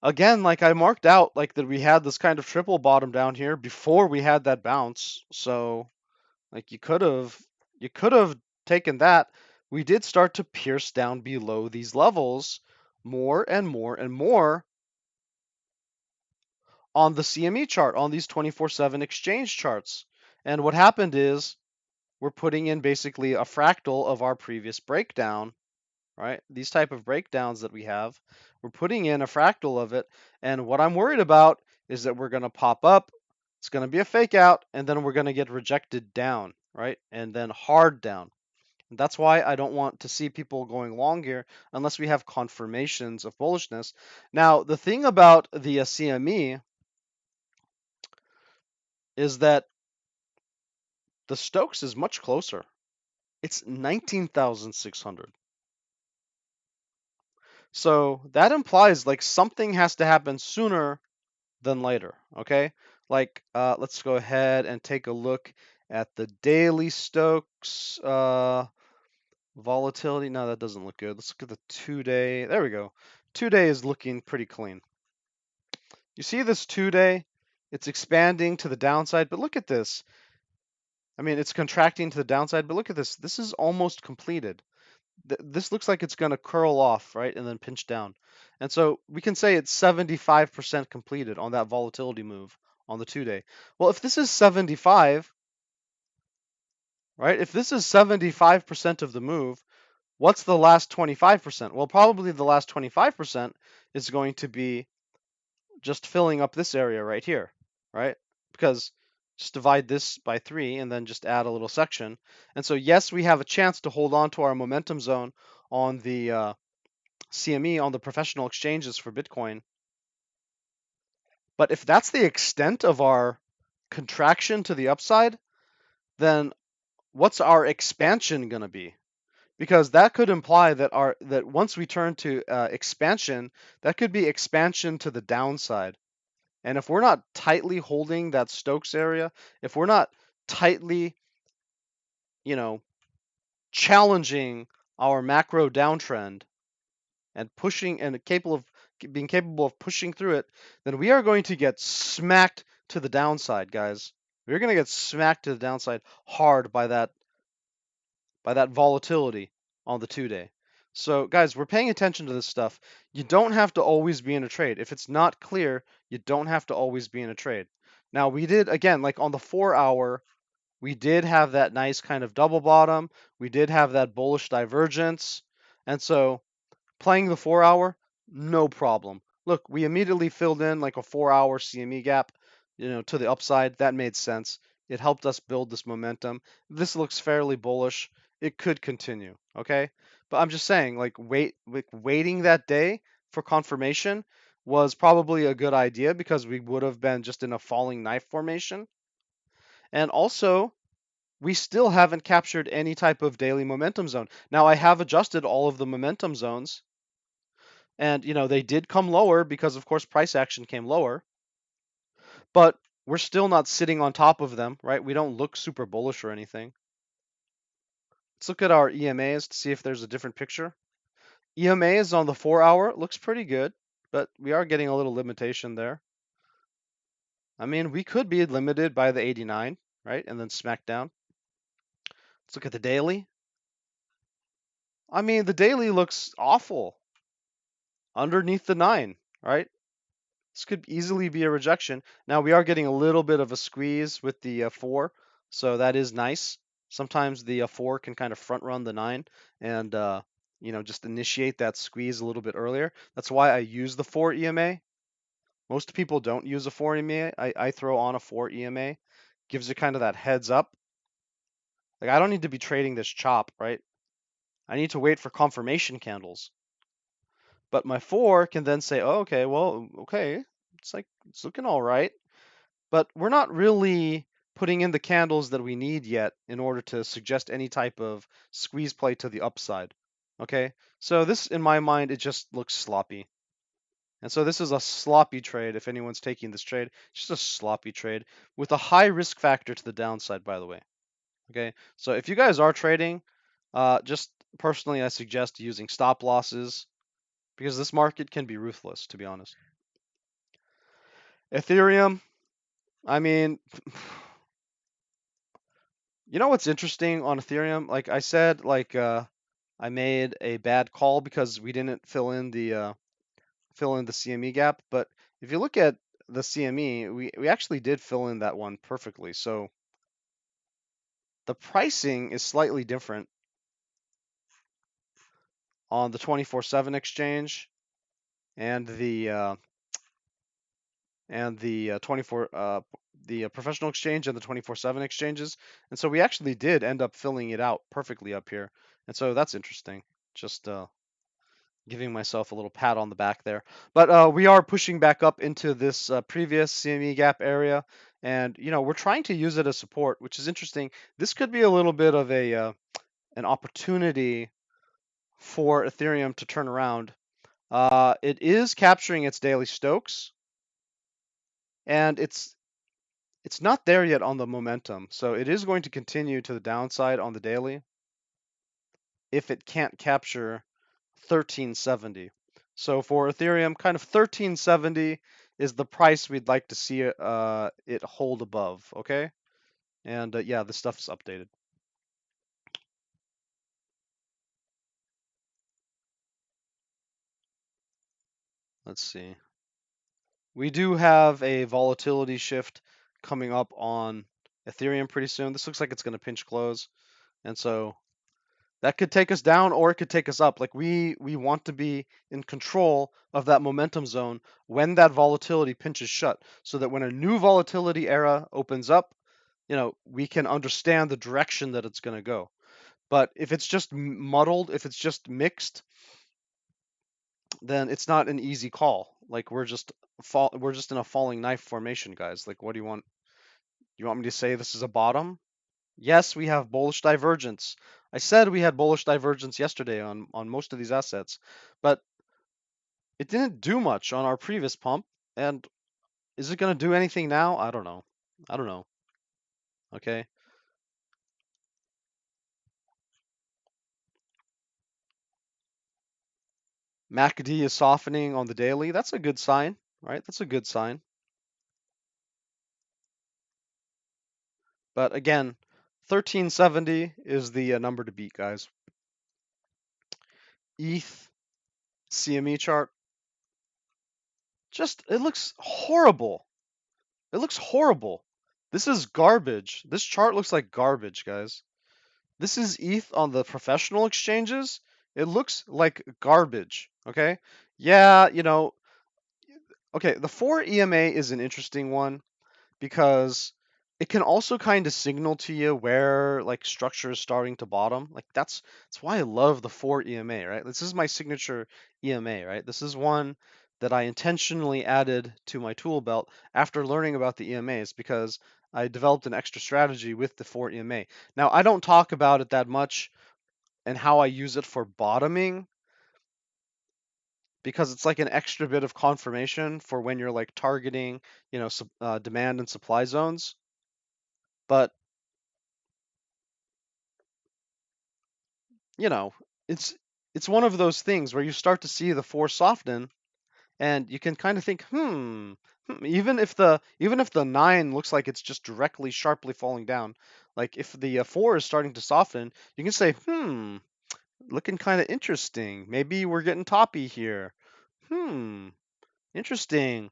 Again, like I marked out like that we had this kind of triple bottom down here before we had that bounce. So like you could have taken that. We did start to pierce down below these levels more and more and more on the CME chart, on these 24/7 exchange charts. And what happened is we're putting in basically a fractal of our previous breakdown, right? These type of breakdowns that we have, we're putting in a fractal of it. And what I'm worried about is that we're going to pop up, it's going to be a fake out, and then we're going to get rejected down, right? And then hard down. And that's why I don't want to see people going long here unless we have confirmations of bullishness. Now, the thing about the CME is that the Stokes is much closer. It's 19,600. So that implies like something has to happen sooner than later, okay? Like, let's go ahead and take a look at the daily Stokes volatility. No, that doesn't look good. Let's look at the 2-day. There we go. 2-day is looking pretty clean. You see this 2-day? It's expanding to the downside, but look at this. I mean, it's contracting to the downside, but look at this. This is almost completed. This looks like it's going to curl off, right, and then pinch down. And so we can say it's 75% completed on that volatility move on the 2-day. Well, if this is 75, right, if this is 75% of the move, what's the last 25%? Well, probably the last 25% is going to be just filling up this area right here, right? Because just divide this by 3 and then just add a little section. And so, yes, we have a chance to hold on to our momentum zone on the CME, on the professional exchanges for Bitcoin. But if that's the extent of our contraction to the upside, then what's our expansion going to be? Because that could imply that once we turn to expansion, that could be expansion to the downside. And if we're not tightly holding that Stokes area, if we're not tightly, challenging our macro downtrend and pushing and being capable of pushing through it, then we are going to get smacked to the downside, guys. We're going to get smacked to the downside hard by that volatility on the 2-day. So, guys, we're paying attention to this stuff. You don't have to always be in a trade. If it's not clear, you don't have to always be in a trade. Now, we did, again, like on the 4-hour, we did have that nice kind of double bottom. We did have that bullish divergence. And so, playing the 4-hour, no problem. Look, we immediately filled in like a 4-hour CME gap, to the upside. That made sense. It helped us build this momentum. This looks fairly bullish. It could continue, okay? But I'm just saying, like waiting that day for confirmation was probably a good idea because we would have been just in a falling knife formation. And also, we still haven't captured any type of daily momentum zone. Now, I have adjusted all of the momentum zones, and they did come lower because, of course, price action came lower. But we're still not sitting on top of them, right? We don't look super bullish or anything. Let's look at our EMAs to see if there's a different picture. EMAs on the 4-hour looks pretty good, but we are getting a little limitation there. I mean, we could be limited by the 89, right? And then smack down. Let's look at the daily. I mean, the daily looks awful underneath the 9, right? This could easily be a rejection. Now, we are getting a little bit of a squeeze with the 4, so that is nice. Sometimes the 4 can kind of front run the 9 and, just initiate that squeeze a little bit earlier. That's why I use the 4 EMA. Most people don't use a 4 EMA. I throw on a 4 EMA. Gives you kind of that heads up. Like, I don't need to be trading this chop, right? I need to wait for confirmation candles. But my 4 can then say, oh, okay, well, okay, it's looking all right. But we're not really putting in the candles that we need yet in order to suggest any type of squeeze play to the upside. Okay, so this, in my mind, it just looks sloppy. And so this is a sloppy trade if anyone's taking this trade. It's just a sloppy trade with a high risk factor to the downside, by the way. Okay, so if you guys are trading, just personally, I suggest using stop losses because this market can be ruthless, to be honest. Ethereum, I mean, you know what's interesting on Ethereum? Like I said, I made a bad call because we didn't fill in the CME gap. But if you look at the CME, we actually did fill in that one perfectly. So the pricing is slightly different on the 24/7 exchange and the 24 the professional exchange and the 24/7 exchanges. And so we actually did end up filling it out perfectly up here. And so that's interesting. Just giving myself a little pat on the back there. But we are pushing back up into this previous CME gap area, and we're trying to use it as support, which is interesting. This could be a little bit of an opportunity for Ethereum to turn around. It is capturing its daily Stokes, and it's not there yet on the momentum, so it is going to continue to the downside on the daily if it can't capture 1370. So for Ethereum, kind of 1370 is the price we'd like to see it hold above, okay? And yeah, this stuff is updated. Let's see. We do have a volatility shift coming up on Ethereum pretty soon. This looks like it's going to pinch close. And so that could take us down or it could take us up. Like we want to be in control of that momentum zone when that volatility pinches shut, so that when a new volatility era opens up, we can understand the direction that it's going to go. But if it's just muddled, if it's just mixed, then it's not an easy call. Like we're just in a falling knife formation, guys. Like what do you want? You want me to say this is a bottom? Yes, we have bullish divergence. I said we had bullish divergence yesterday on most of these assets, but it didn't do much on our previous pump. And is it going to do anything now? I don't know. I don't know. Okay. MACD is softening on the daily. That's a good sign, right? That's a good sign. But again, 1370 is the number to beat, guys. ETH CME chart. It looks horrible. It looks horrible. This is garbage. This chart looks like garbage, guys. This is ETH on the professional exchanges. It looks like garbage, okay? Yeah, okay, the 4 EMA is an interesting one because it can also kind of signal to you where like structure is starting to bottom. Like that's why I love the 4 EMA, right? This is my signature EMA, right? This is one that I intentionally added to my tool belt after learning about the EMAs because I developed an extra strategy with the 4 EMA. Now, I don't talk about it that much and how I use it for bottoming because it's like an extra bit of confirmation for when you're like targeting, demand and supply zones. But you know, it's it's one of those things where you start to see the 4 soften and you can kind of think, even if the 9 looks like it's just directly sharply falling down, like if the 4 is starting to soften, you can say, looking kind of interesting. Maybe we're getting toppy here. Hmm, interesting.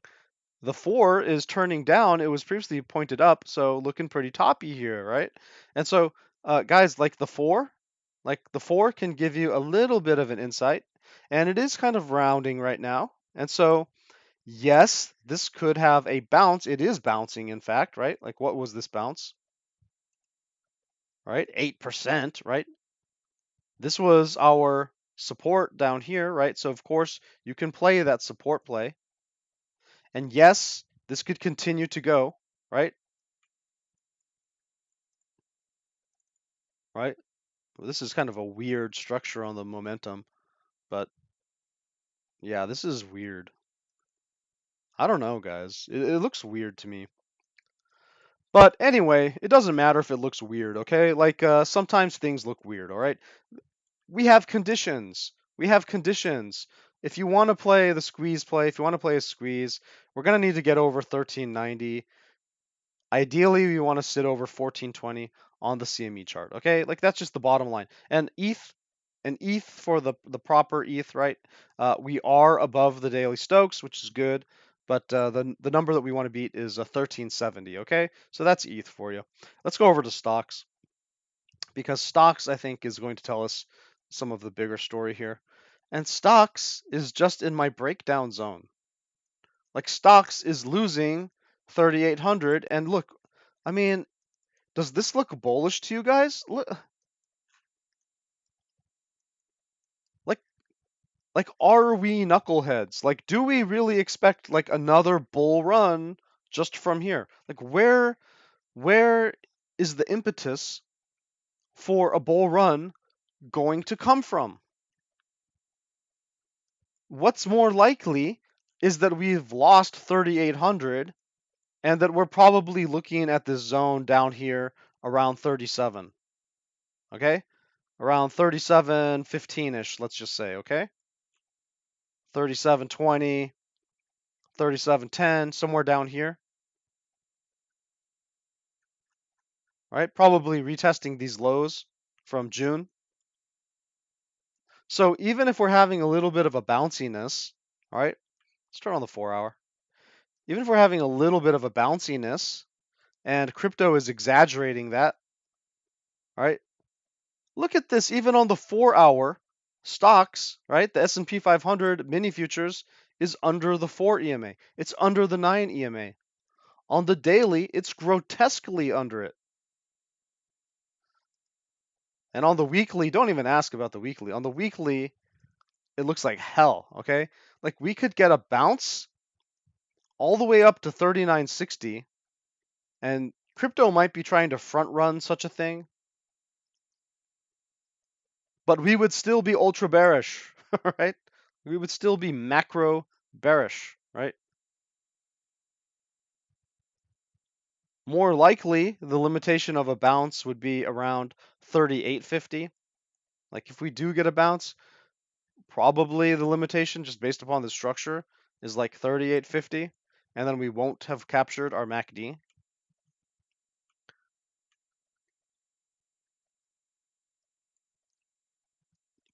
The 4 is turning down. It was previously pointed up, so looking pretty toppy here, right? And so, guys, like the 4 can give you a little bit of an insight, and it is kind of rounding right now. And so, yes, this could have a bounce. It is bouncing, in fact, right? Like, what was this bounce? Right? 8%, right? This was our support down here, right? So, of course, you can play that support play. And yes, this could continue to go, right? Right? Well, this is kind of a weird structure on the momentum, but yeah, this is weird. I don't know, guys. It looks weird to me. But anyway, it doesn't matter if it looks weird, okay? Like, sometimes things look weird, all right? We have conditions. We have conditions. If you want to play the squeeze play, if you want to play a squeeze, we're going to need to get over 1390. Ideally, we want to sit over 1420 on the CME chart, okay? Like, that's just the bottom line. And ETH for the proper ETH, right? We are above the daily Stokes, which is good, but the number that we want to beat is a 1370. Okay, so that's ETH for you. Let's go over to stocks because stocks I think is going to tell us some of the bigger story here, and stocks is just in my breakdown zone. Like stocks is losing 3,800, and look, I mean, does this look bullish to you guys? Look, like like are we knuckleheads? Like do we really expect like another bull run just from here? Like where is the impetus for a bull run going to come from? What's more likely is that we've lost 3,800 and that we're probably looking at this zone down here around 37. Okay? Around 37.15ish, let's just say, okay? 37.20, 37.10, somewhere down here. Right? Probably retesting these lows from June. So even if we're having a little bit of a bounciness, all right, let's turn on the 4-hour. Even if we're having a little bit of a bounciness and crypto is exaggerating that, all right, look at this. Even on the 4-hour, stocks, right, the S&P 500 mini futures is under the 4 EMA. It's under the 9 EMA. On the daily, it's grotesquely under it. And on the weekly, don't even ask about the weekly. On the weekly, it looks like hell, okay? Like we could get a bounce all the way up to 3960 and crypto might be trying to front run such a thing, but we would still be ultra bearish, right? We would still be macro bearish, right? More likely, the limitation of a bounce would be around 3850. Like if we do get a bounce, probably the limitation just based upon the structure is like 3850 and then we won't have captured our MACD.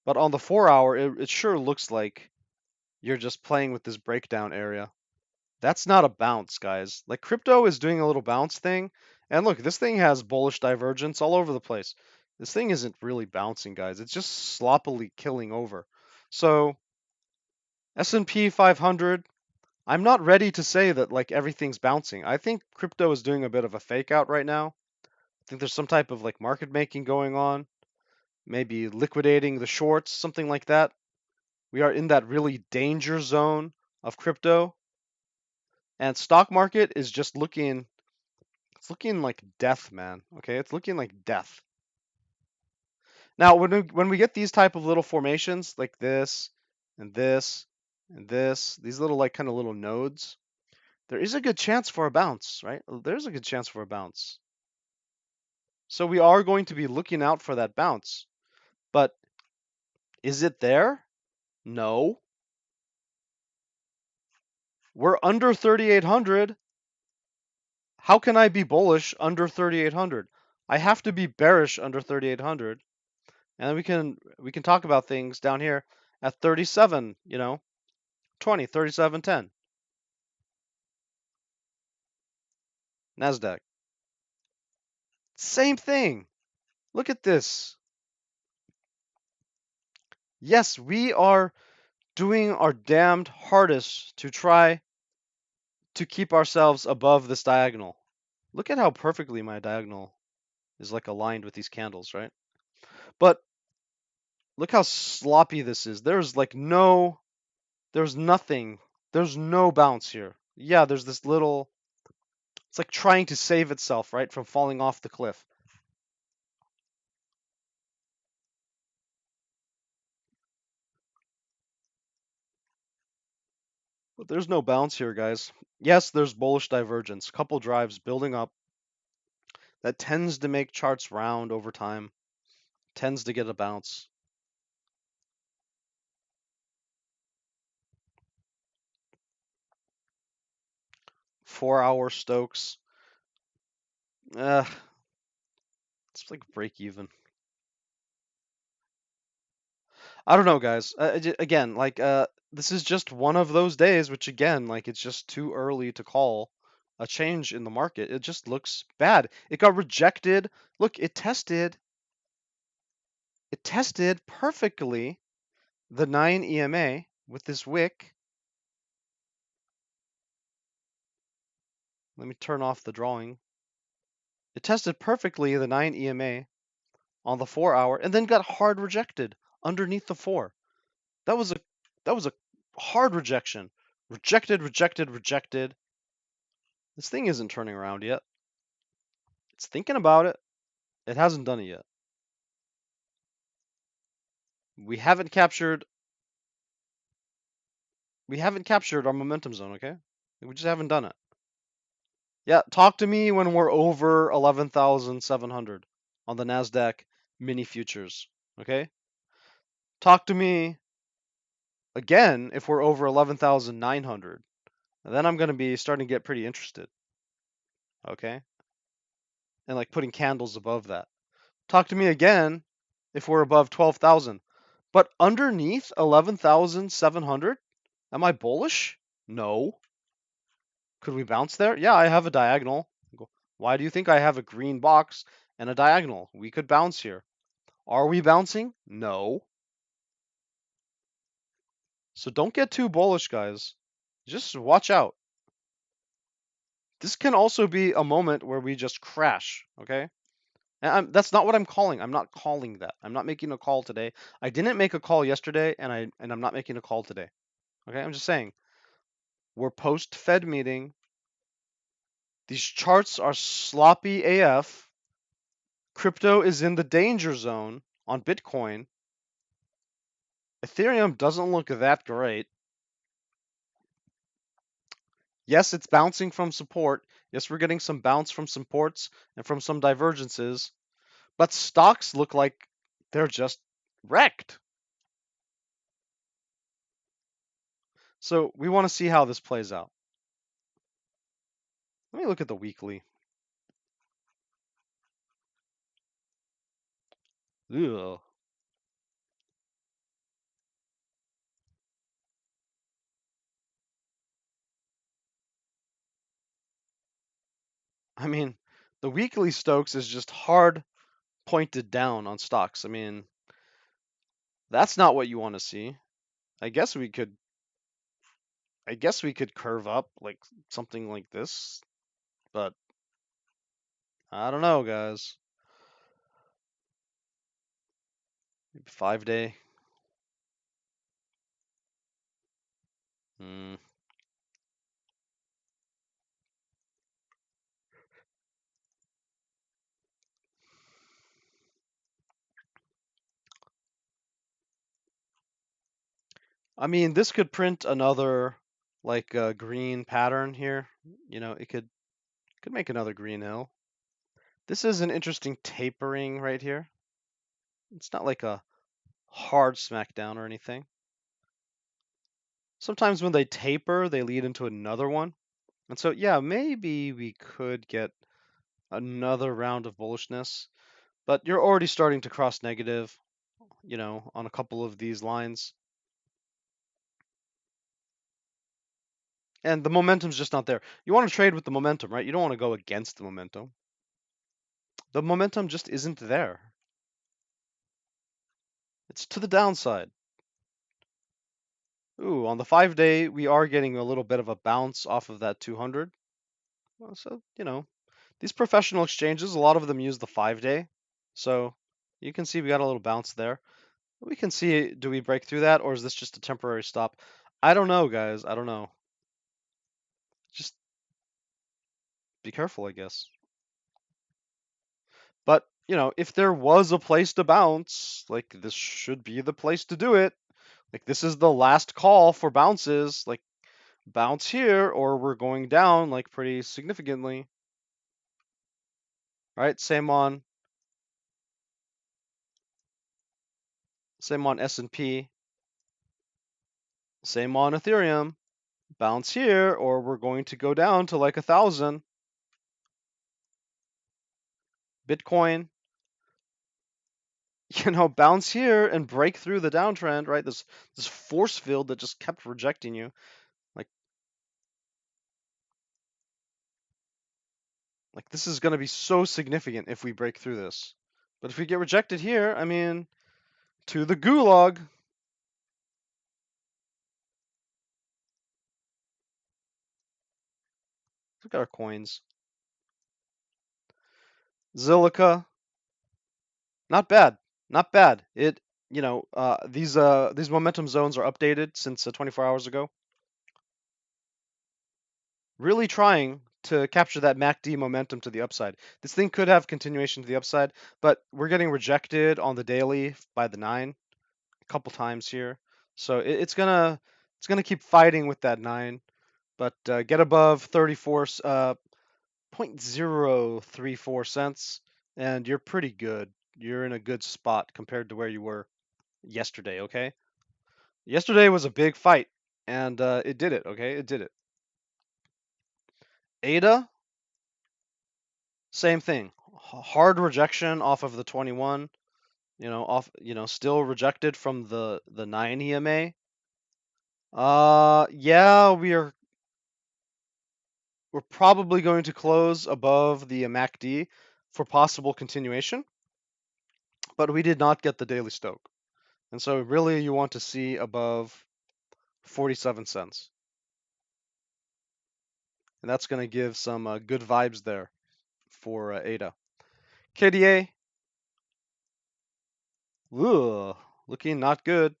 But on the 4-hour, it sure looks like you're just playing with this breakdown area. That's not a bounce, guys. Like crypto is doing a little bounce thing. And look, this thing has bullish divergence all over the place. This thing isn't really bouncing, guys. It's just sloppily killing over. So S&P 500, I'm not ready to say that like everything's bouncing. I think crypto is doing a bit of a fake out right now. I think there's some type of like market making going on, maybe liquidating the shorts, something like that. We are in that really danger zone of crypto, and stock market is just looking, it's looking like death, man. Okay, it's looking like death. Now, when we get these type of little formations like this and this and this, these little like kind of little nodes, there is a good chance for a bounce, right? There's a good chance for a bounce. So we are going to be looking out for that bounce. But is it there? No. We're under 3,800. How can I be bullish under 3,800? I have to be bearish under 3,800. And then we can talk about things down here at 37, 20, 37.10. Nasdaq. Same thing. Look at this. Yes, we are doing our damned hardest to try to keep ourselves above this diagonal. Look at how perfectly my diagonal is like aligned with these candles, right? But look how sloppy this is. There's nothing. There's no bounce here. Yeah, there's this little, it's like trying to save itself, right, from falling off the cliff. But there's no bounce here, guys. Yes, there's bullish divergence. Couple drives building up. That tends to make charts round over time. Tends to get a bounce. Four-hour Stokes. It's like break even. I don't know, guys. Again, like this is just one of those days, which again, like it's just too early to call a change in the market. It just looks bad. It got rejected. Look, it tested perfectly the 9 EMA with this wick. Let me turn off the drawing. It tested perfectly the 9 EMA on the 4-hour and then got hard rejected underneath the 4. That was a hard rejection. Rejected, rejected, rejected. This thing isn't turning around yet. It's thinking about it. It hasn't done it yet. We haven't captured our momentum zone, okay? We just haven't done it. Yeah, talk to me when we're over 11,700 on the Nasdaq mini futures, okay? Talk to me again if we're over 11,900. And then I'm going to be starting to get pretty interested, okay? And like putting candles above that. Talk to me again if we're above 12,000. But underneath 11,700, am I bullish? No. Could we bounce there? Yeah, I have a diagonal. Why do you think I have a green box and a diagonal? We could bounce here. Are we bouncing? No. So don't get too bullish, guys. Just watch out. This can also be a moment where we just crash, okay? And that's not what I'm calling. I'm not calling that. I'm not making a call today. I didn't make a call yesterday, and I'm not making a call today. Okay, I'm just saying. We're post Fed meeting. These charts are sloppy AF. Crypto is in the danger zone on Bitcoin. Ethereum doesn't look that great. Yes, it's bouncing from support. Yes, we're getting some bounce from supports and from some divergences. But stocks look like they're just wrecked. So we want to see how this plays out. Let me look at the weekly. Ugh. I mean, the weekly Stokes is just hard pointed down on stocks. I mean, that's not what you want to see. I guess we could I guess we could curve up like something like this, but I don't know, guys. Maybe 5-day. Hmm. I mean, this could print another like green pattern here. You know, it could make another green hill. This is an interesting tapering right here. It's not like a hard smackdown or anything. Sometimes when they taper, they lead into another one. And so, yeah, maybe we could get another round of bullishness, but you're already starting to cross negative, you know, on a couple of these lines. And the momentum's just not there. You want to trade with the momentum, right? You don't want to go against the momentum. The momentum just isn't there. It's to the downside. Ooh, on the 5-day, we are getting a little bit of a bounce off of that 200. So, you know, these professional exchanges, a lot of them use the 5-day. So you can see we got a little bounce there. We can see, do we break through that or is this just a temporary stop? I don't know, guys. I don't know. Just be careful, I guess. But, you know, if there was a place to bounce, like this should be the place to do it. Like this is the last call for bounces. Like bounce here or we're going down like pretty significantly. All right, same on S&P, same on Ethereum. Bounce here or we're going to go down to like 1,000. Bitcoin, you know, bounce here and break through the downtrend, right? This force field that just kept rejecting you. Like this is going to be so significant if we break through this. But if we get rejected here, I mean, to the gulag. Look at our coins. Zilliqa, not bad, not bad. It, you know, these momentum zones are updated since 24 hours ago. Really trying to capture that MACD momentum to the upside. This thing could have continuation to the upside, but we're getting rejected on the daily by the 9 a couple times here. So it's gonna keep fighting with that 9, but get above 34 0.034 cents, and you're pretty good. You're in a good spot compared to where you were yesterday. Okay, yesterday was a big fight, and it did it. Okay, it did it. ADA, same thing. Hard rejection off of the 21. You know, still rejected from the 9 EMA. Yeah, we're probably going to close above the MACD for possible continuation, but we did not get the daily stoke. And so really you want to see above 47 cents. And that's going to give some good vibes there for ADA. KDA, ugh, looking not good.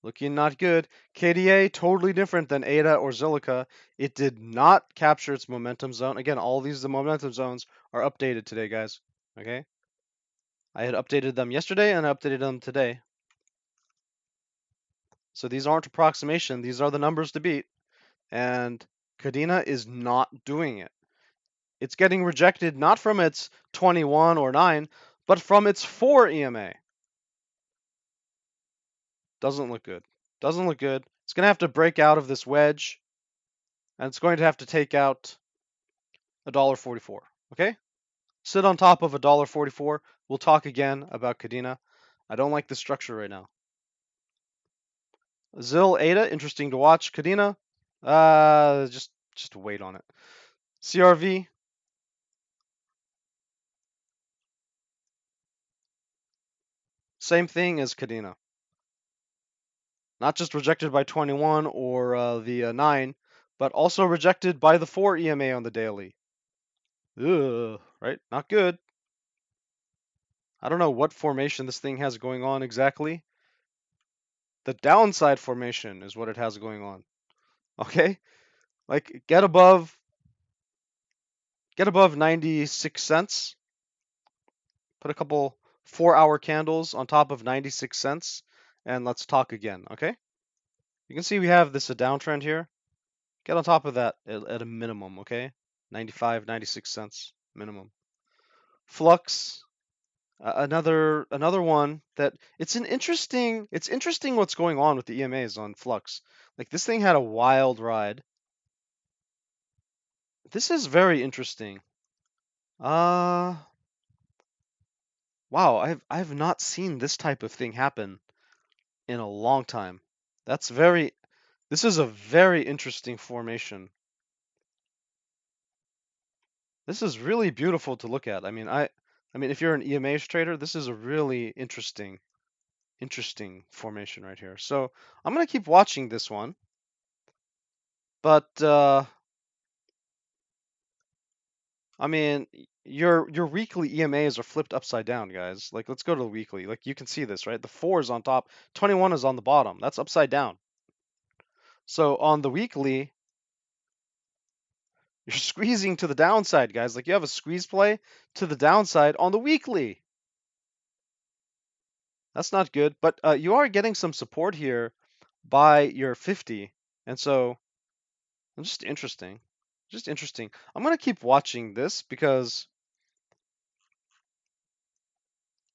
Looking not good. KDA, totally different than ADA or Zilliqa. It did not capture its momentum zone. Again, all these the momentum zones are updated today, guys. Okay? I had updated them yesterday and I updated them today. So these aren't approximation. These are the numbers to beat. And Kadena is not doing it. It's getting rejected not from its 21 or 9, but from its 4 EMA. Doesn't look good. Doesn't look good. It's going to have to break out of this wedge, and it's going to have to take out $1.44. Okay? Sit on top of $1.44. We'll talk again about Kadena. I don't like the structure right now. Zil Ada, interesting to watch. Kadena, just wait on it. CRV, same thing as Kadena. Not just rejected by 21 or the 9, but also rejected by the 4 EMA on the daily. Ugh, right? Not good. I don't know what formation this thing has going on exactly. The downside formation is what it has going on. Okay? Like get above 96 cents. Put a couple 4-hour candles on top of 96 cents and let's talk again, okay? You can see we have this a downtrend here. Get on top of that at a minimum, okay? 95, 96 cents minimum. Flux, another one that it's interesting what's going on with the EMAs on Flux. Like this thing had a wild ride. This is very interesting. Wow, I've not seen this type of thing happen in a long time. This is a very interesting formation. This is really beautiful to look at. I mean, if you're an EMA trader, this is a really interesting formation right here. So I'm gonna keep watching this one, but I mean, your weekly EMAs are flipped upside down, guys. Like, let's go to the weekly. Like, you can see this, right? The 4 is on top, 21 is on the bottom. That's upside down. So on the weekly, you're squeezing to the downside, guys. Like, you have a squeeze play to the downside on the weekly. That's not good, but you are getting some support here by your 50, and so just interesting. Just interesting. I'm gonna keep watching this because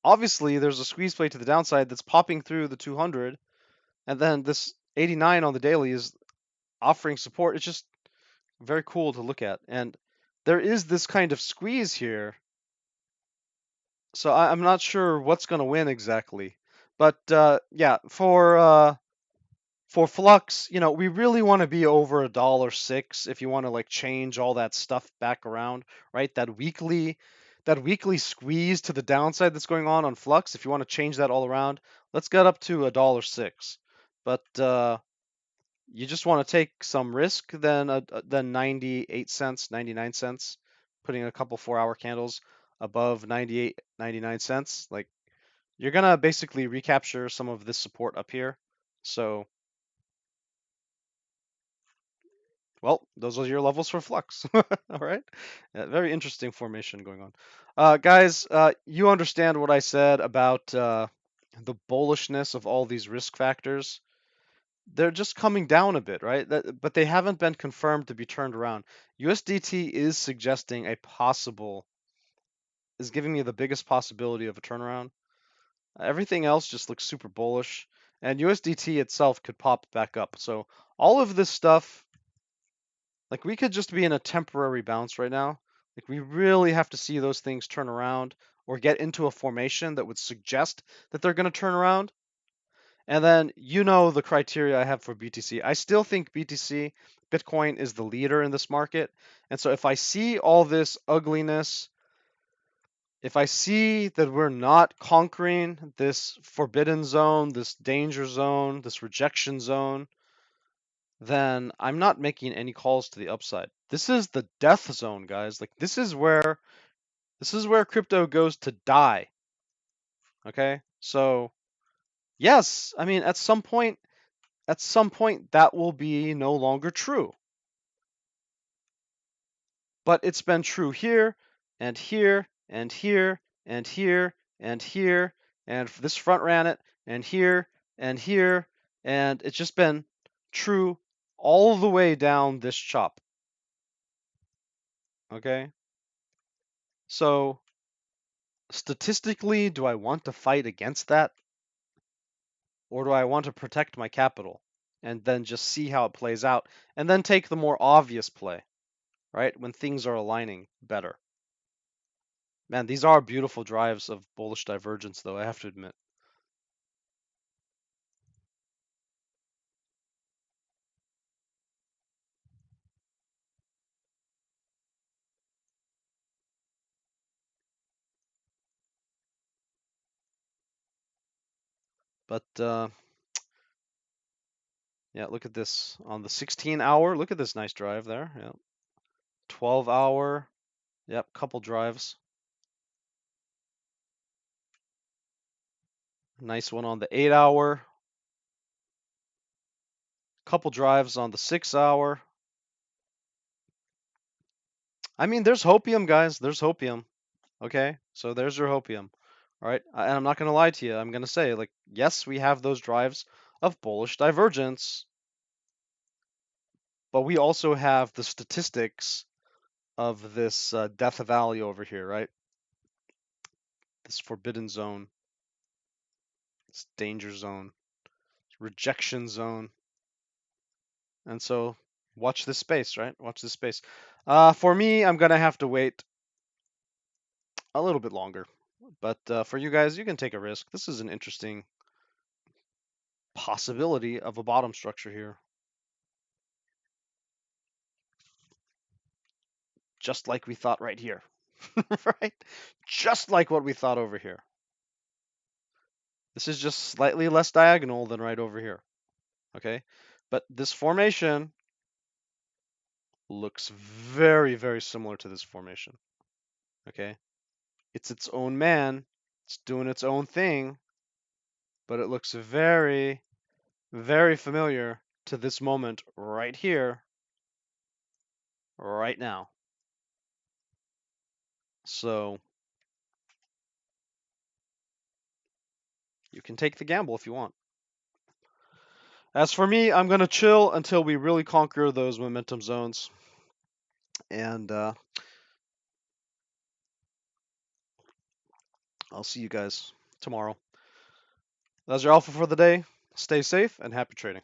obviously there's a squeeze play to the downside that's popping through the 200, and then this 89 on the daily is offering support. It's just very cool to look at, and there is this kind of squeeze here, so I'm not sure what's gonna win exactly. But yeah, for Flux, we really want to be over $1.06 if you want to like change all that stuff back around, right? That weekly squeeze to the downside that's going on Flux. If you want to change that all around, let's get up to $1.06. But you just want to take some risk than 98 cents, 99 cents, putting a couple 4-hour candles above 98, 99 cents. Like you're gonna basically recapture some of this support up here. So well, those are your levels for Flux. All right. Very interesting formation going on. Guys, you understand what I said about the bullishness of all these risk factors. They're just coming down a bit, right? But they haven't been confirmed to be turned around. USDT is giving me the biggest possibility of a turnaround. Everything else just looks super bullish. And USDT itself could pop back up. So all of this stuff, like we could just be in a temporary bounce right now. Like we really have to see those things turn around or get into a formation that would suggest that they're going to turn around. And then the criteria I have for BTC. I still think BTC, Bitcoin is the leader in this market. And so if I see all this ugliness, if I see that we're not conquering this forbidden zone, this danger zone, this rejection zone, then I'm not making any calls to the upside. This is the death zone, guys. Like this is where crypto goes to die. Okay? So, yes, I mean at some point that will be no longer true. But it's been true here and here and here and here and here and this front ran it and here and here and it's just been true all the way down this chop. Okay? So, statistically, do I want to fight against that? Or do I want to protect my capital and then just see how it plays out and then take the more obvious play, right? When things are aligning better. Man, these are beautiful drives of bullish divergence, though, I have to admit. But Yeah, look at this on the 16-hour. Look at this nice drive there. Yeah. 12-hour. Yep, couple drives. Nice one on the 8-hour. Couple drives on the 6-hour. I mean, there's hopium, guys. There's hopium. Okay, so there's your hopium. All right, and I'm not gonna lie to you. I'm gonna say, like, yes, we have those drives of bullish divergence, but we also have the statistics of this death valley over here, right? This forbidden zone, this danger zone, rejection zone. And so watch this space, right? Watch this space. For me, I'm gonna have to wait a little bit longer. But for you guys, you can take a risk. This is an interesting possibility of a bottom structure here. Just like we thought right here, right? Just like what we thought over here. This is just slightly less diagonal than right over here, okay? But this formation looks very, very similar to this formation, okay? It's its own man. It's doing its own thing, but it looks very, very familiar to this moment right here, right now. So you can take the gamble if you want. As for me, I'm going to chill until we really conquer those momentum zones. And I'll see you guys tomorrow. That's your alpha for the day. Stay safe and happy trading.